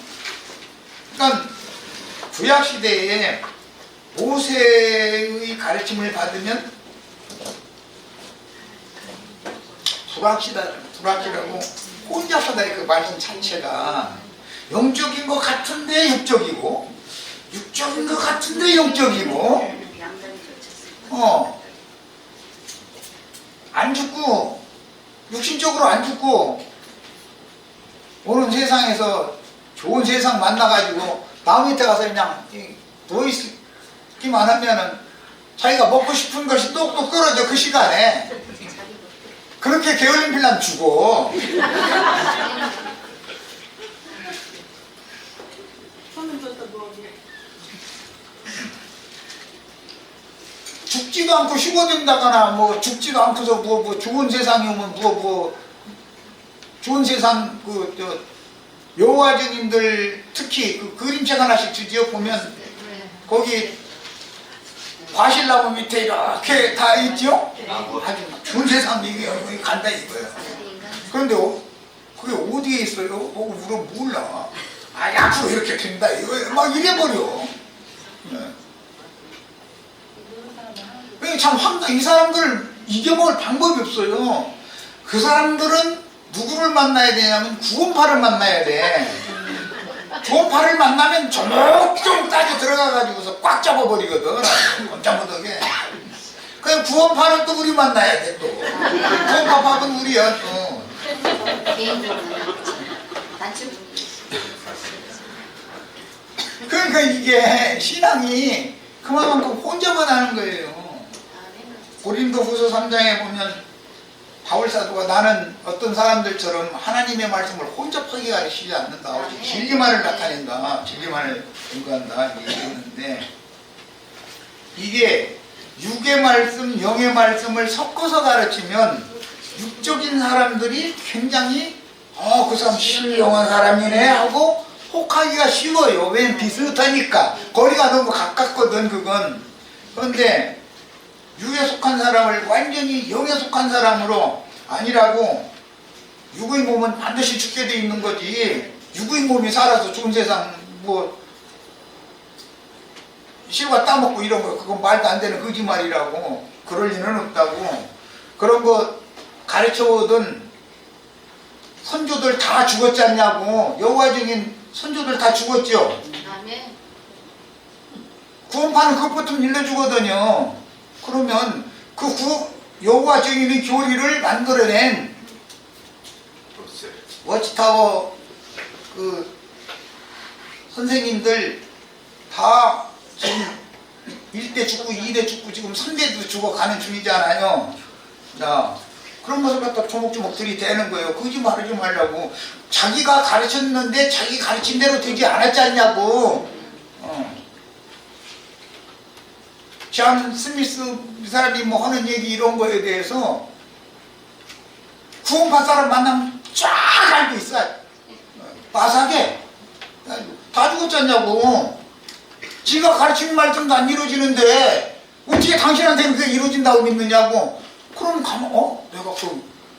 그러니까 구약시대에 모세의 가르침을 받으면 불확실하고 혼잡하다 그 말씀 자체가 영적인 것 같은데 육적이고 육적인 것 같은데 영적이고 안 죽고 육신적으로 안 죽고 오는 세상에서 좋은 세상 만나가지고 나무 밑에 가서 그냥 누워있기만 하면은 자기가 먹고 싶은 것이 똑똑 떨어져 그 시간에. 그렇게 게을린 필라면 죽어. 죽지도 않고 휴거된다거나 뭐 죽지도 않고서 뭐 좋은 세상이 오면 좋은 세상 여호와 증인들 특히 그 그림책 하나씩 주지요. 보면 거기 과실나무 밑에 이렇게 다 있죠? 아주 좋은 세상 이게 간다 이거예요. 그런데 그게 어디에 있어요? 물어보면 몰라. 아니 앞으로 이렇게 된다 이거예요. 막 이래버려. 참 이 사람들을 이겨먹을 방법이 없어요. 그 사람들은 누구를 만나야 되냐면 구원파를 만나야 돼. 구원파를 만나면 조목조목 따져 들어가가지고서 꽉 잡아버리거든. 깜짝 못하게. 그냥 구원파는 또 우리 만나야 돼 또. 구원파 밥은 우리야 또. 그러니까 이게 신앙이 그만큼 혼자만 하는 거예요. 고린도후서 3장에 보면 바울사도가 나는 어떤 사람들처럼 하나님의 말씀을 혼잡하게 가르치지 않는다. 진리만을 나타낸다. 진리만을 증거한다. 얘기했는데 이게 육의 말씀, 영의 말씀을 섞어서 가르치면 육적인 사람들이 굉장히 그 사람 신령한 사람이네 하고 혹하기가 쉬워요. 왜냐면 비슷하니까. 거리가 너무 가깝거든 그건. 그런데 육에 속한 사람을 완전히 영에 속한 사람으로 아니라고 육의 몸은 반드시 죽게 돼 있는 거지. 육의 몸이 살아서 좋은 세상 뭐 실과 따먹고 이런 거 그건 말도 안 되는 거짓말이라고. 그럴 리는 없다고. 그런 거 가르쳐오던 선조들 다 죽었지 않냐고. 여호와 증인 선조들 다 죽었죠. 아멘. 구원파는 그것부터 일러주거든요. 그러면 그 여호와 증인의 교리를 만들어낸 워치타워 그 선생님들 다 지금 1대 죽고 2대 죽고 지금 3대도 죽어가는 중이잖아요. 자, 그런 것을 갖다 조목조목 들이대는 거예요. 거짓말하지 말라고. 자기가 가르쳤는데 자기 가르친 대로 되지 않았지 않냐고. 존 스미스 이 사람이 뭐 하는 얘기 이런 거에 대해서 구원파 사람 만나면 쫙 알고 있어. 바삭해. 다 죽었지 않냐고. 지가 가르치는 말씀도 안 이루어지는데 어떻게 당신한테는 그게 이루어진다고 믿느냐고. 그럼 가만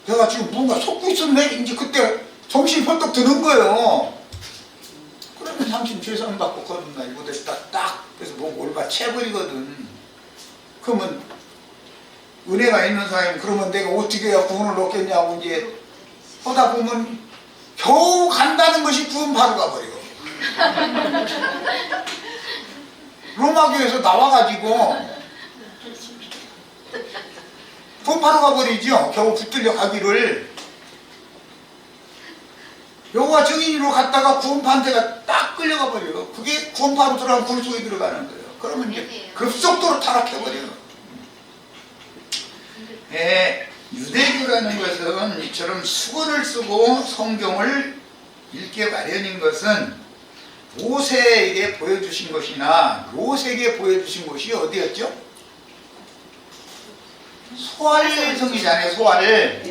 내가 지금 뭔가 속고 있었네. 이제 그때 정신이 벌떡 드는 거예요. 그러면 당신 죄상 받고 거듭나 이거대 딱 그래서 뭐 올바채버리거든. 그러면 은혜가 있는 사람이 그러면 내가 어떻게 해야 구원을 얻겠냐고 이제 하다 보면 겨우 간다는 것이 구원파로 가버리고. 로마교에서 나와가지고 구원파로 가버리죠. 겨우 붙들려 가기를. 여호와 증인으로 갔다가 구원파한테가 딱 끌려가 버려요. 그게 구원파로 들어가면 굴 속에 들어가는 거예요. 그러면 이제 급속도로 타락해버려요. 예, 유대교라는 것은 이처럼 수건을 쓰고 성경을 읽게 마련인 것은 모세에게 보여주신 것이나 롯에게 보여주신 것이 어디였죠? 소알성이잖아요. 소알.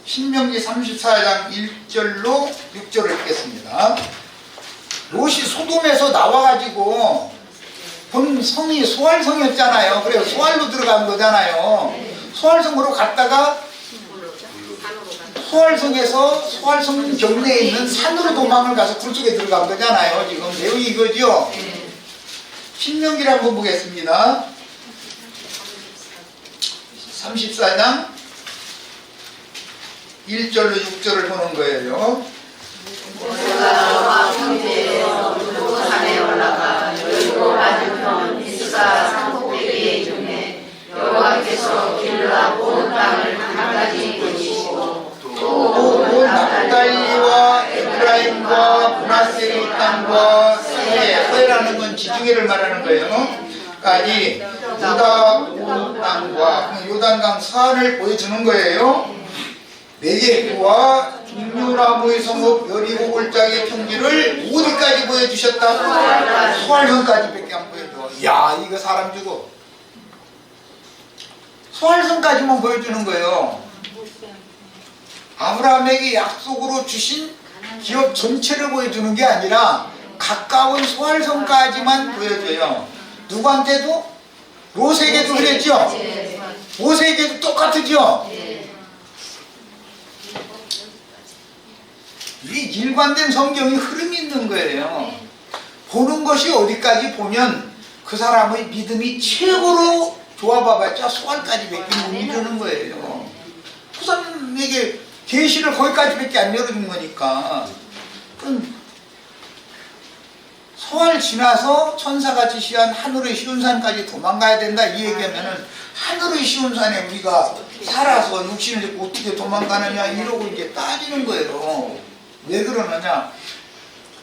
신명기 34장 1절로 6절을 읽겠습니다. 롯이 소돔에서 나와가지고 본 성이 소알성이었잖아요. 그래서 소알로 들어간 거잖아요. 소알성으로 갔다가 소알성에서 소알성 경내에 있는 산으로 도망을 가서 굴 속에 들어간 거잖아요. 지금 내용이 이거죠. 신명기를 한번 보겠습니다. 34장 1절로 6절을 보는 거예요. 모세가 황제에서 산에 올라가 여리고 맞은편 비스가 산꼭대기에 이르매 여호와께서 길라 온 땅을 한 가지 보이시고 또 naphtali와 에프라임과 므낫세의 땅과 서해라는 건 지중해를 말하는 거예요. 까지 유다 온 땅과 요단강 서안을 보여주는 거예요. 네게부와 중류나무의 성읍 여리고 골짜기의 평지를 어디까지 보여주셨다? 소알성까지밖에 안 보여줘. 야, 이거 사람 주고 소알성까지만 보여주는 거예요. 아브라함에게 약속으로 주신 기업 전체를 보여주는 게 아니라 가까운 소알성까지만 보여줘요. 누구한테도? 롯에게도 그랬죠? 롯에게도 똑같으죠? 이 일관된 성경이 흐름이 있는 거예요. 보는 것이 어디까지 보면 그 사람의 믿음이 최고로 좋아봐봤자 소알까지밖에 못 믿는 거예요. 그 사람에게 계시를 거기까지밖에 안 열어준 거니까. 그럼 소알 지나서 천사같이 시한 하늘의 쉬운 산까지 도망가야 된다 이 얘기하면은 하늘의 쉬운 산에 우리가 살아서 육신을 입고 어떻게 도망가느냐 이러고 이제 따지는 거예요. 왜 그러느냐?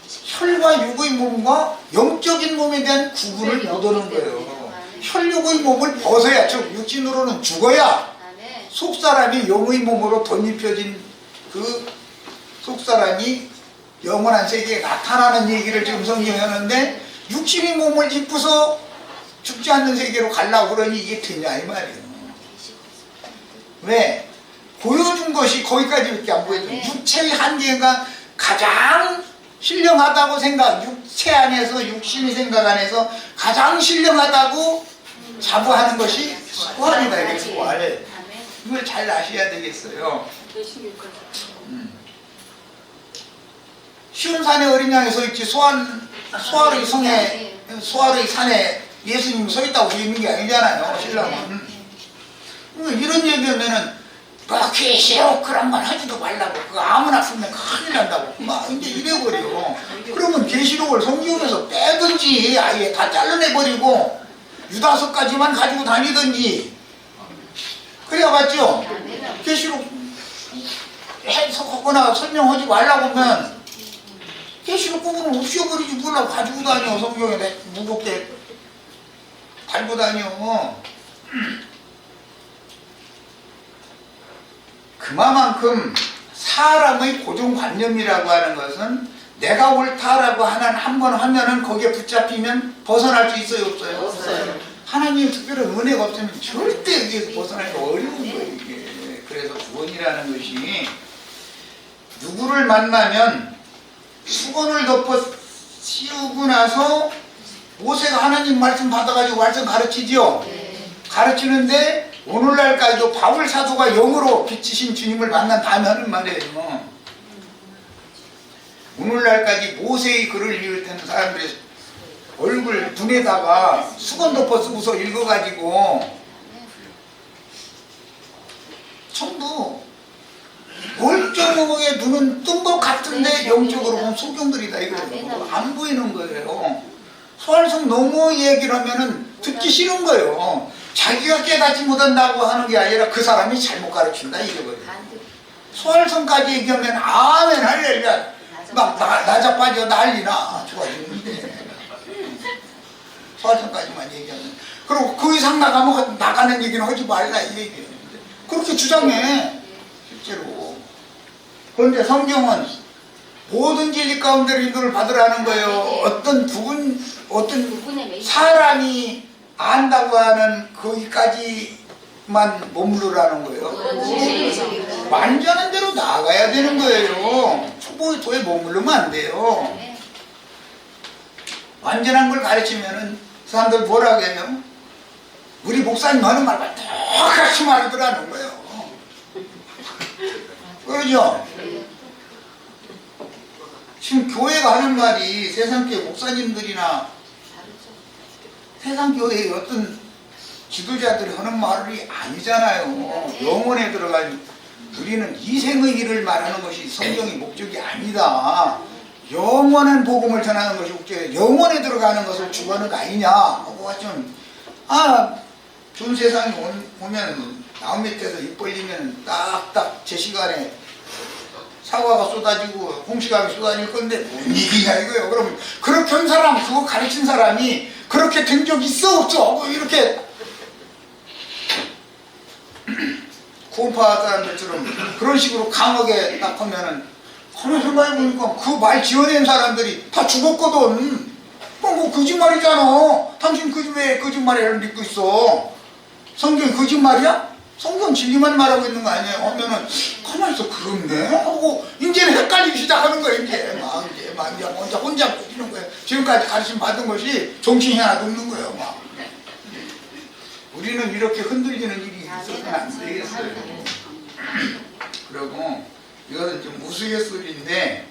혈과 육의 몸과 영적인 몸에 대한 구분을 못하는 거예요. 혈육의 몸을 벗어야, 즉 육신으로는 죽어야 속사람이 영의 몸으로 덧입혀진 그 속사람이 영원한 세계에 나타나는 얘기를 지금 성경이 하는데 육신의 몸을 입고서 죽지 않는 세계로 가려고 그러니 이게 되냐 이 말이에요. 왜? 보여준 것이 거기까지밖에 안 보여줘. 육체의 한계가 가장 신령하다고 육체 안에서 육신의 생각 안에서 가장 신령하다고 자부하는 것이 소원이다. 이게 소원. 이걸 잘 아셔야 되겠어요. 시온산에 어린 양이 서 있지 소아의 성에 소아의 산에 예수님이 서 있다고 써 있는 게 아니잖아요. 신랑은. 이런 얘기하면은 막 계시오 그런 말 하지도 말라고 그거 아무나 쓰면 큰일 난다고 막 이제 이래버려. 그러면 계시록을 성경에서 빼든지 아예 다 잘라내버리고 유다서까지만 가지고 다니든지 그래야 맞죠? 계시록 해석하거나 설명하지 말라고 하면 계시록 부분을 없애버리지 몰라 가지고 다녀. 성경에 무겁게 달고 다녀. 그만큼 사람의 고정관념이라고 하는 것은 내가 옳다라고 한번 하면은 거기에 붙잡히면 벗어날 수 있어요, 없어요? 없어요. 하나님의 특별한 은혜가 없으면 절대 여기에서 벗어나기가 어려운 거예요, 이게. 그래서 구원이라는 것이 누구를 만나면 수건을 덮어 씌우고 나서 모세가 하나님 말씀 받아가지고 말씀 가르치죠? 가르치는데 오늘날까지도 바울 사도가 영으로 비치신 주님을 만난 다음에 하는 말이에요. 오늘날까지 모세의 글을 읽을 때는 사람들이 얼굴 눈에다가 수건 덮어 쓰고서 읽어가지고 전부 멀쩡하게 눈은 뜬 것 같은데 영적으로 보면 소경들이다 이거예요. 안 보이는 거예요. 소활성 너무 얘기를 하면은 듣기 싫은 거예요. 자기가 깨닫지 못한다고 하는 게 아니라 그 사람이 잘못 가르친다 이거거든요. 소활성까지 얘기하면 아멘 할렐루야 막 나자 빠져 난리나 좋아지는데 소활성까지만 얘기하면 그리고 그 이상 나가면 나가는 얘기는 하지 말라 이 얘기예요. 그렇게 주장해 실제로. 그런데 성경은 모든 진리 가운데로 인도를 받으라는 거예요. 어떤 사람이 안다고 하는 거기까지만 머무르라는 거예요. 완전한 대로 나아가야 되는 거예요. 초보도에 머무르면 안 돼요. 완전한 걸 가르치면은 사람들 뭐라고 해요? 우리 목사님 하는 말과 똑같이 말하더라는 거예요. 그러죠? 지금 교회가 하는 말이 세상교회 목사님들이나 세상교회의 어떤 지도자들이 하는 말이 아니잖아요. 영혼에 들어간 우리는 이생의 일을 말하는 것이 성경의 목적이 아니다. 영원한 복음을 전하는 것이 목적이에요. 영혼에 들어가는 것을 주관은 아니냐 하고 좀 좋은 세상에 오면 나무 밑에서 입 벌리면 딱딱 제 시간에 사과가 쏟아지고 홍시감이 쏟아질 건데 뭔 얘기냐 이거예요. 그러면 그렇게 한 사람 그거 가르친 사람이 그렇게 된 적 있어 없어? 이렇게 구원파 사람들처럼 그런 식으로 강하게 딱 하면은 가만 생각해보니까 그 말 지어낸 사람들이 다 죽었거든. 그거 거짓말이잖아. 당신 왜 거짓말을 믿고 있어? 성경이 거짓말이야? 성경 진리만 말하고 있는 거 아니에요? 하면은 가만히 있어 그렇네? 하고 이제는 헷갈리기 시작하는 거예요. 이제 혼자 꽂히는 거예요. 지금까지 가르침 받은 것이 정신이 하나도 없는 거예요. 막. 우리는 이렇게 흔들리는 일이 있어서는 안 되겠어요. 그리고 이것은 좀 우스갯소리인데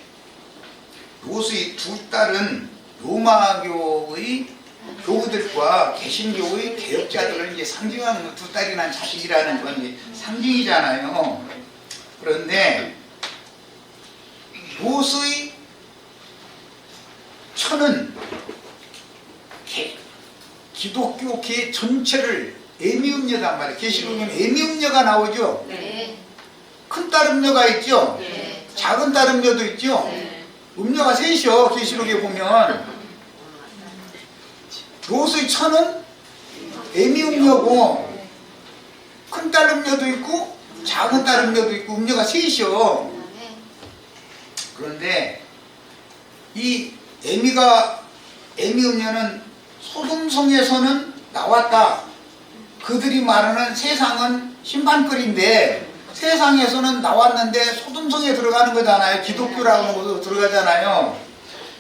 롯의 두 딸은 로마교의 교우들과 개신교의 개혁자들을 이제 상징하는 두 딸이 난 자식이라는 건 이제 상징이잖아요. 그런데 롯의 처는 기독교계 전체를 애미음녀단 말이에요. 계시록에는 애미음녀가 나오죠. 네. 큰 딸 음녀가 있죠. 네. 작은 딸 음녀도 있죠. 네. 음녀가 셋이요. 계시록에 보면 롯의 처는 애미음녀고 큰 딸 음녀도 있고 작은 딸 음녀도 있고 음녀가 셋이요. 그런데 이 애미음녀는 소돔성에서는 나왔다. 그들이 말하는 세상은 심판거리인데 세상에서는 나왔는데 소돔성에 들어가는 거잖아요. 기독교라는 곳으로 들어가잖아요.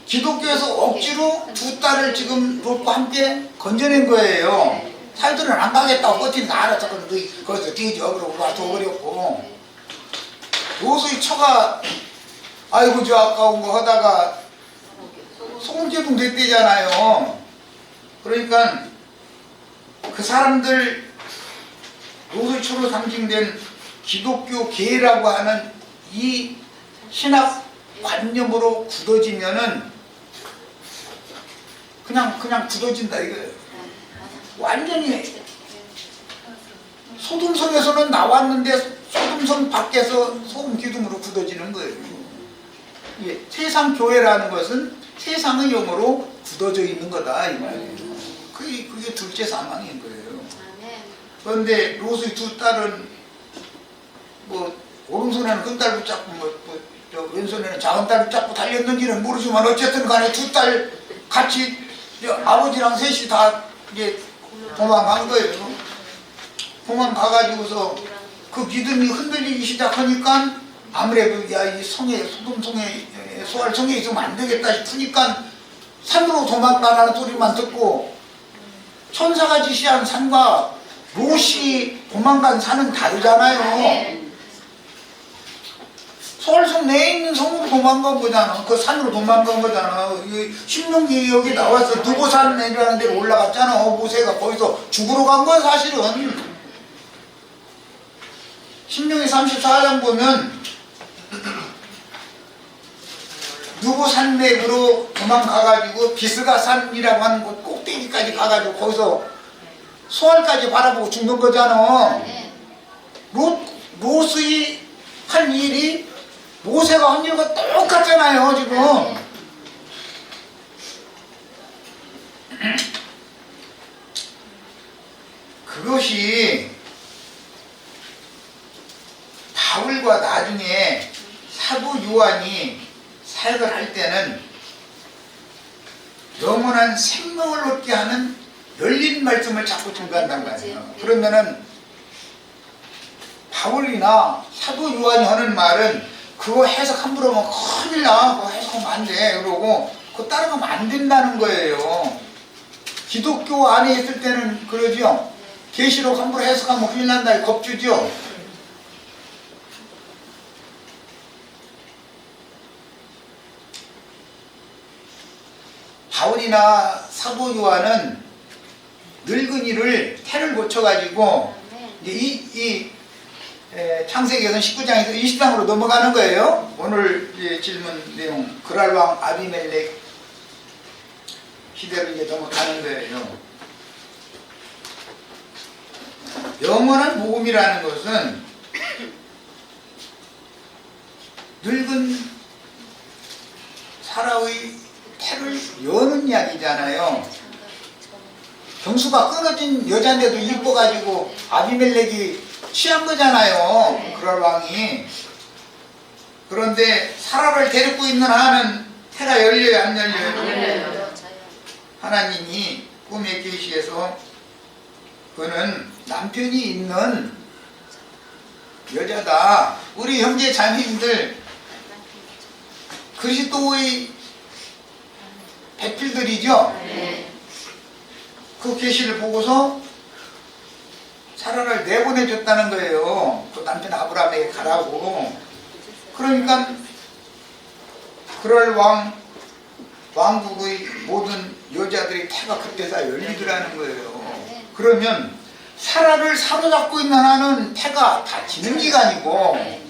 기독교에서 억지로 두 딸을 지금 롯과 함께 건져낸 거예요. 살들은 안 가겠다고 버티는 알아서 거기서 뒤져. 그러고 와서 어렵고. 요소의 처가 아이고 저 아까운 거 하다가 소금제동 됐대잖아요. 그러니까 그 사람들 요소의 처로 상징된 기독교 계라고 하는 이 신학 관념으로 굳어지면은 그냥 굳어진다 이거예요. 완전히 소금성에서는 나왔는데 소금성 밖에서 소금 기둥으로 굳어지는 거예요. 예, 세상 교회라는 것은 세상의 영으로 굳어져 있는 거다 이 말이에요. 그게 둘째 사망인 거예요. 그런데 롯의 두 딸은 뭐 오른손에는 큰 딸 붙잡고 저 왼손에는 작은 딸 붙잡고 달렸는지는 모르지만 어쨌든 간에 두 딸 같이 아버지랑 셋이 다 이제 도망간 거예요. 도망가가지고서 그 믿음이 흔들리기 시작하니까 아무래도 이 성에 소금성에 소알성에 있으면 안 되겠다 싶으니까 산으로 도망가라는 소리만 듣고 천사가 지시한 산과 롯이 도망간 산은 다르잖아요. 서울성 내에 있는 성으로 도망간 거잖아. 그 산으로 도망간 거잖아. 신명기 여기 나와서 느보산이라는 데로 올라갔잖아. 모세가 거기서 죽으러 간 거야 사실은. 신명기 34장 보면 느보산맥으로 도망가가지고 비스가산이라고 하는 곳 꼭대기까지 가가지고 거기서 소알까지 바라보고 죽는 거잖아. 롯의 한 일이 모세가 한 일과 똑같잖아요 지금. 그것이 바울과 나중에 사도 요한이 사역을 할 때는 영원한 생명을 얻게 하는 열린 말씀을 자꾸 증거한단 말이에요. 그러면은 바울이나 사도 요한이 하는 말은 그거 해석 함부로 하면 큰일 나. 그거 해석하면 안 돼. 그러고 그거 따라가면 안 된다는 거예요. 기독교 안에 있을 때는 그러죠. 계시록 함부로 해석하면 큰일 난다. 겁주죠. 바울이나 사도 요한은 늙은이를 태를 고쳐가지고 이제 창세기에서는 19장에서 20장으로 넘어가는 거예요. 오늘 질문 내용 그랄왕 아비멜렉 시대로 이제 넘어가는 거예요. 영원한 복음이라는 것은 늙은 사라의 태를 여는 이야기잖아요. 경수가 끊어진 여자인데도 이뻐가지고 아비멜렉이 취한 거잖아요. 그랄 왕이. 그런데 사라를 데리고 있는 한은 태가 열려요 안 열려요? 하나님이 꿈의 계시에서 그는 남편이 있는 여자다. 우리 형제 자매님들 그리스도의 배필들이죠. 그 계시를 보고서 사라를 내보내줬다는 거예요. 그 남편 아브라함에게 가라고. 그러니까 그럴 왕국의 모든 여자들이 태가 그때 다 열리더라는 거예요. 그러면 사라를 사로잡고 있는 한은 태가 닫히는 기간이고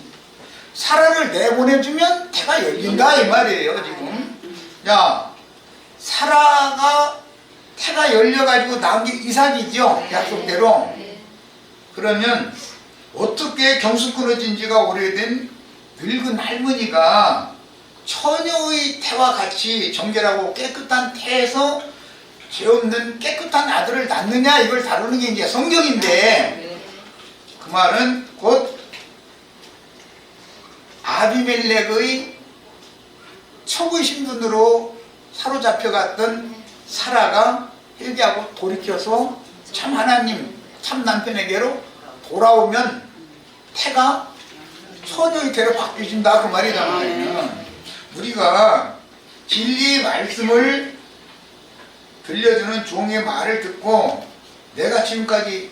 사라를 내보내주면 태가 열린다 이 말이에요 지금. 야, 사라가 태가 열려가지고 나온 게 이삭이죠. 약속대로. 그러면 어떻게 경수 끊어진 지가 오래된 늙은 할머니가 처녀의 태와 같이 정결하고 깨끗한 태에서 죄 없는 깨끗한 아들을 낳느냐 이걸 다루는 게 이제 성경인데 그 말은 곧 아비멜렉의 척의 신분으로 사로잡혀갔던 사라가 회개하고 돌이켜서 참 하나님 참 남편에게로 돌아오면 태가 처녀의 태로 바뀌어진다 그 말이잖아요. 우리가 진리의 말씀을 들려주는 종의 말을 듣고 내가 지금까지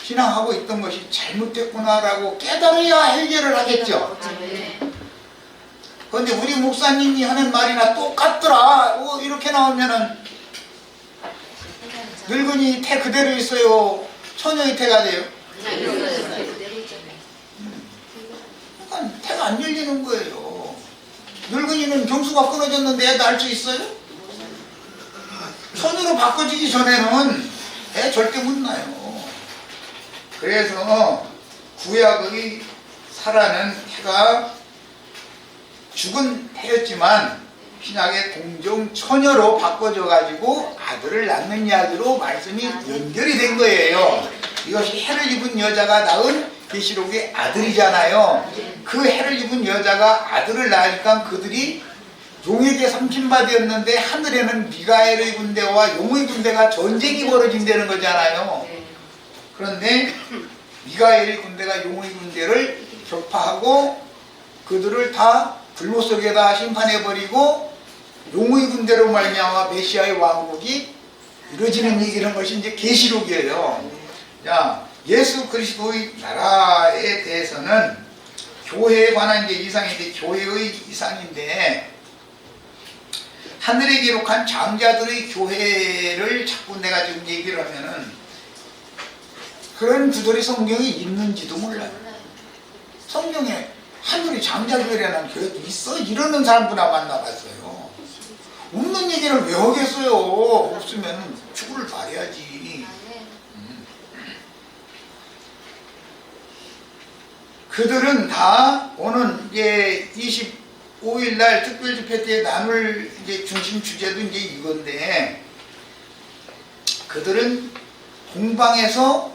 신앙하고 있던 것이 잘못됐구나라고 깨달아야 해결을 하겠죠. 그런데 우리 목사님이 하는 말이나 똑같더라 이렇게 나오면은 늙은이 태 그대로 있어요, 처녀의 태가 돼요? 그러니까 태가 안 열리는 거예요. 늙은이는 경수가 끊어졌는데 애도 알 수 있어요? 손으로 바꿔지기 전에는 애 절대 못 나요. 그래서 구약의 사라는 태가 죽은 태였지만 신약의 동정 처녀로 바꿔져 가지고 아들을 낳는 이야기로 말씀이 연결이 된 거예요. 이것이 해를 입은 여자가 낳은 계시록의 아들이잖아요. 그 해를 입은 여자가 아들을 낳으니까 그들이 용에게 삼킨바되었는데 하늘에는 미가엘의 군대와 용의 군대가 전쟁이 벌어진다는 거잖아요. 그런데 미가엘의 군대가 용의 군대를 격파하고 그들을 다 불모 속에다 심판해버리고 용의 군대로 말미암아 메시아의 왕국이 이루어지는 이런 것이 이제 계시록이에요. 자, 예수 그리스도의 나라에 대해서는 교회에 관한 게 이상인데, 교회의 이상인데 하늘에 기록한 장자들의 교회를 자꾸 내가 지금 얘기를 하면은 그런 구절이 성경에 있는지도 몰라요. 성경에 하늘에 장자교회라는 교회도 있어? 이러는 사람구나 만나봤어요. 없는 얘기를 왜 하겠어요? 없으면 축구를 말해야지. 그들은 다 오는 이제 25일날 특별집회 때 나눌 이제 중심 주제도 이제 이건데, 그들은 동방에서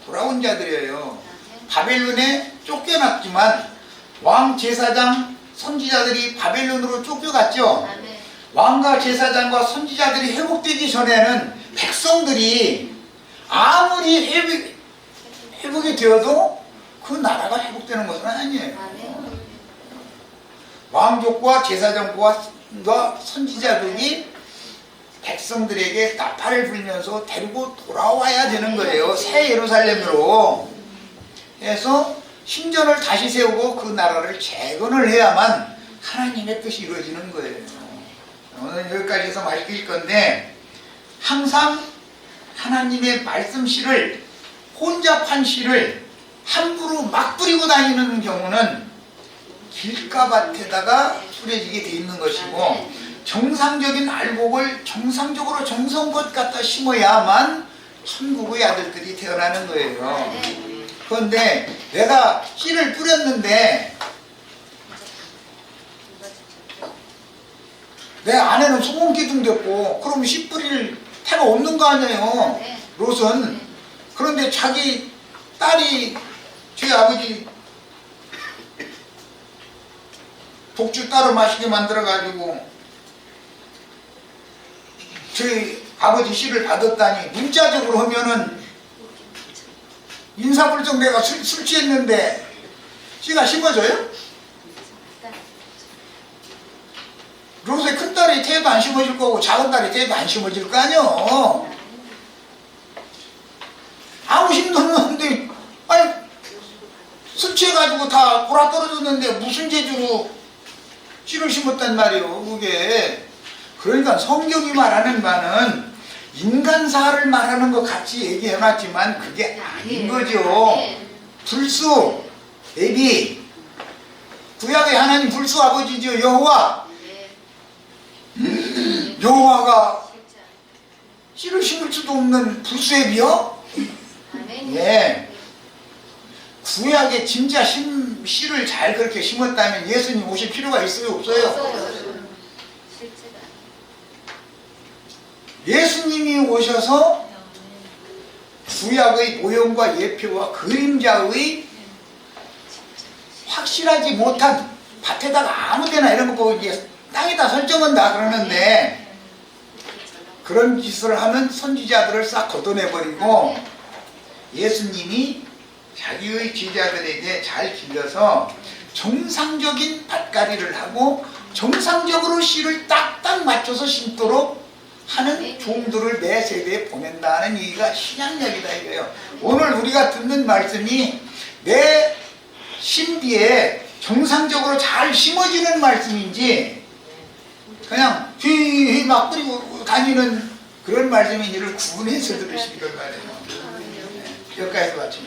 돌아온 자들이에요. 바벨론에 쫓겨났지만 왕 제사장 선지자들이 바벨론으로 쫓겨갔죠. 왕과 제사장과 선지자들이 회복되기 전에는 백성들이 아무리 회복이 되어도 그 나라가 회복되는 것은 아니에요. 왕족과 제사장과 선지자들이 백성들에게 나팔을 불면서 데리고 돌아와야 되는 거예요. 새 예루살렘으로. 그래서 신전을 다시 세우고 그 나라를 재건을 해야만 하나님의 뜻이 이루어지는 거예요. 오늘 여기까지 해서 말씀드릴 건데, 항상 하나님의 말씀 씨를, 혼잡한 씨를 함부로 막 뿌리고 다니는 경우는 길가밭에다가 뿌려지게 돼 있는 것이고, 정상적인 알곡을 정상적으로 정성껏 갖다 심어야만 천국의 아들들이 태어나는 거예요. 그런데 내가 씨를 뿌렸는데 내 안에는 소금 기둥됐고, 그럼 씨 뿌릴 태가 없는 거 아니에요, 롯은. 그런데 자기 딸이 제 아버지 독주 따로 마시게 만들어가지고 저희 아버지 씨를 받았다니, 문자적으로 하면은 인사불정 내가 술 취했는데 씨가 심어져요? 롯의 큰 딸이 태도 안 심어질 거고 작은 딸이 태도 안 심어질 거 아니요. 아무 힘도 없는데, 아니 술 취해가지고 다 골아 떨어졌는데 무슨 재주로 씨를 심었단 말이에요, 그게. 그러니까 성경이 말하는 바는 인간사를 말하는 것 같이 얘기해놨지만 그게 아닌 거죠. 불수, 에비, 구약의 하나님 불수 아버지죠, 여호와. 여호와가 씨를 심을 수도 없는 불수의 비요? 예. 구약에 진짜 씨를 잘 그렇게 심었다면 예수님 오실 필요가 있어요, 없어요? 예수님이 오셔서 구약의 모형과 예표와 그림자의 확실하지 못한 밭에다가 아무데나 이런 거 이제 땅에다 설정한다 그러는데, 그런 짓을 하는 선지자들을 싹 걷어내버리고 예수님이 자기의 제자들에게 잘 길러서 정상적인 밭갈이를 하고 정상적으로 씨를 딱딱 맞춰서 심도록 하는 종들을 내 세대에 보낸다는 얘기가 신앙력이다 이거예요. 오늘 우리가 듣는 말씀이 내 신비에 정상적으로 잘 심어지는 말씀인지 그냥 휘휘 막 뿌리고 다니는 그런 말씀인지를 구분해서 들으시기 바랍니다. 여기까지 마칩니다.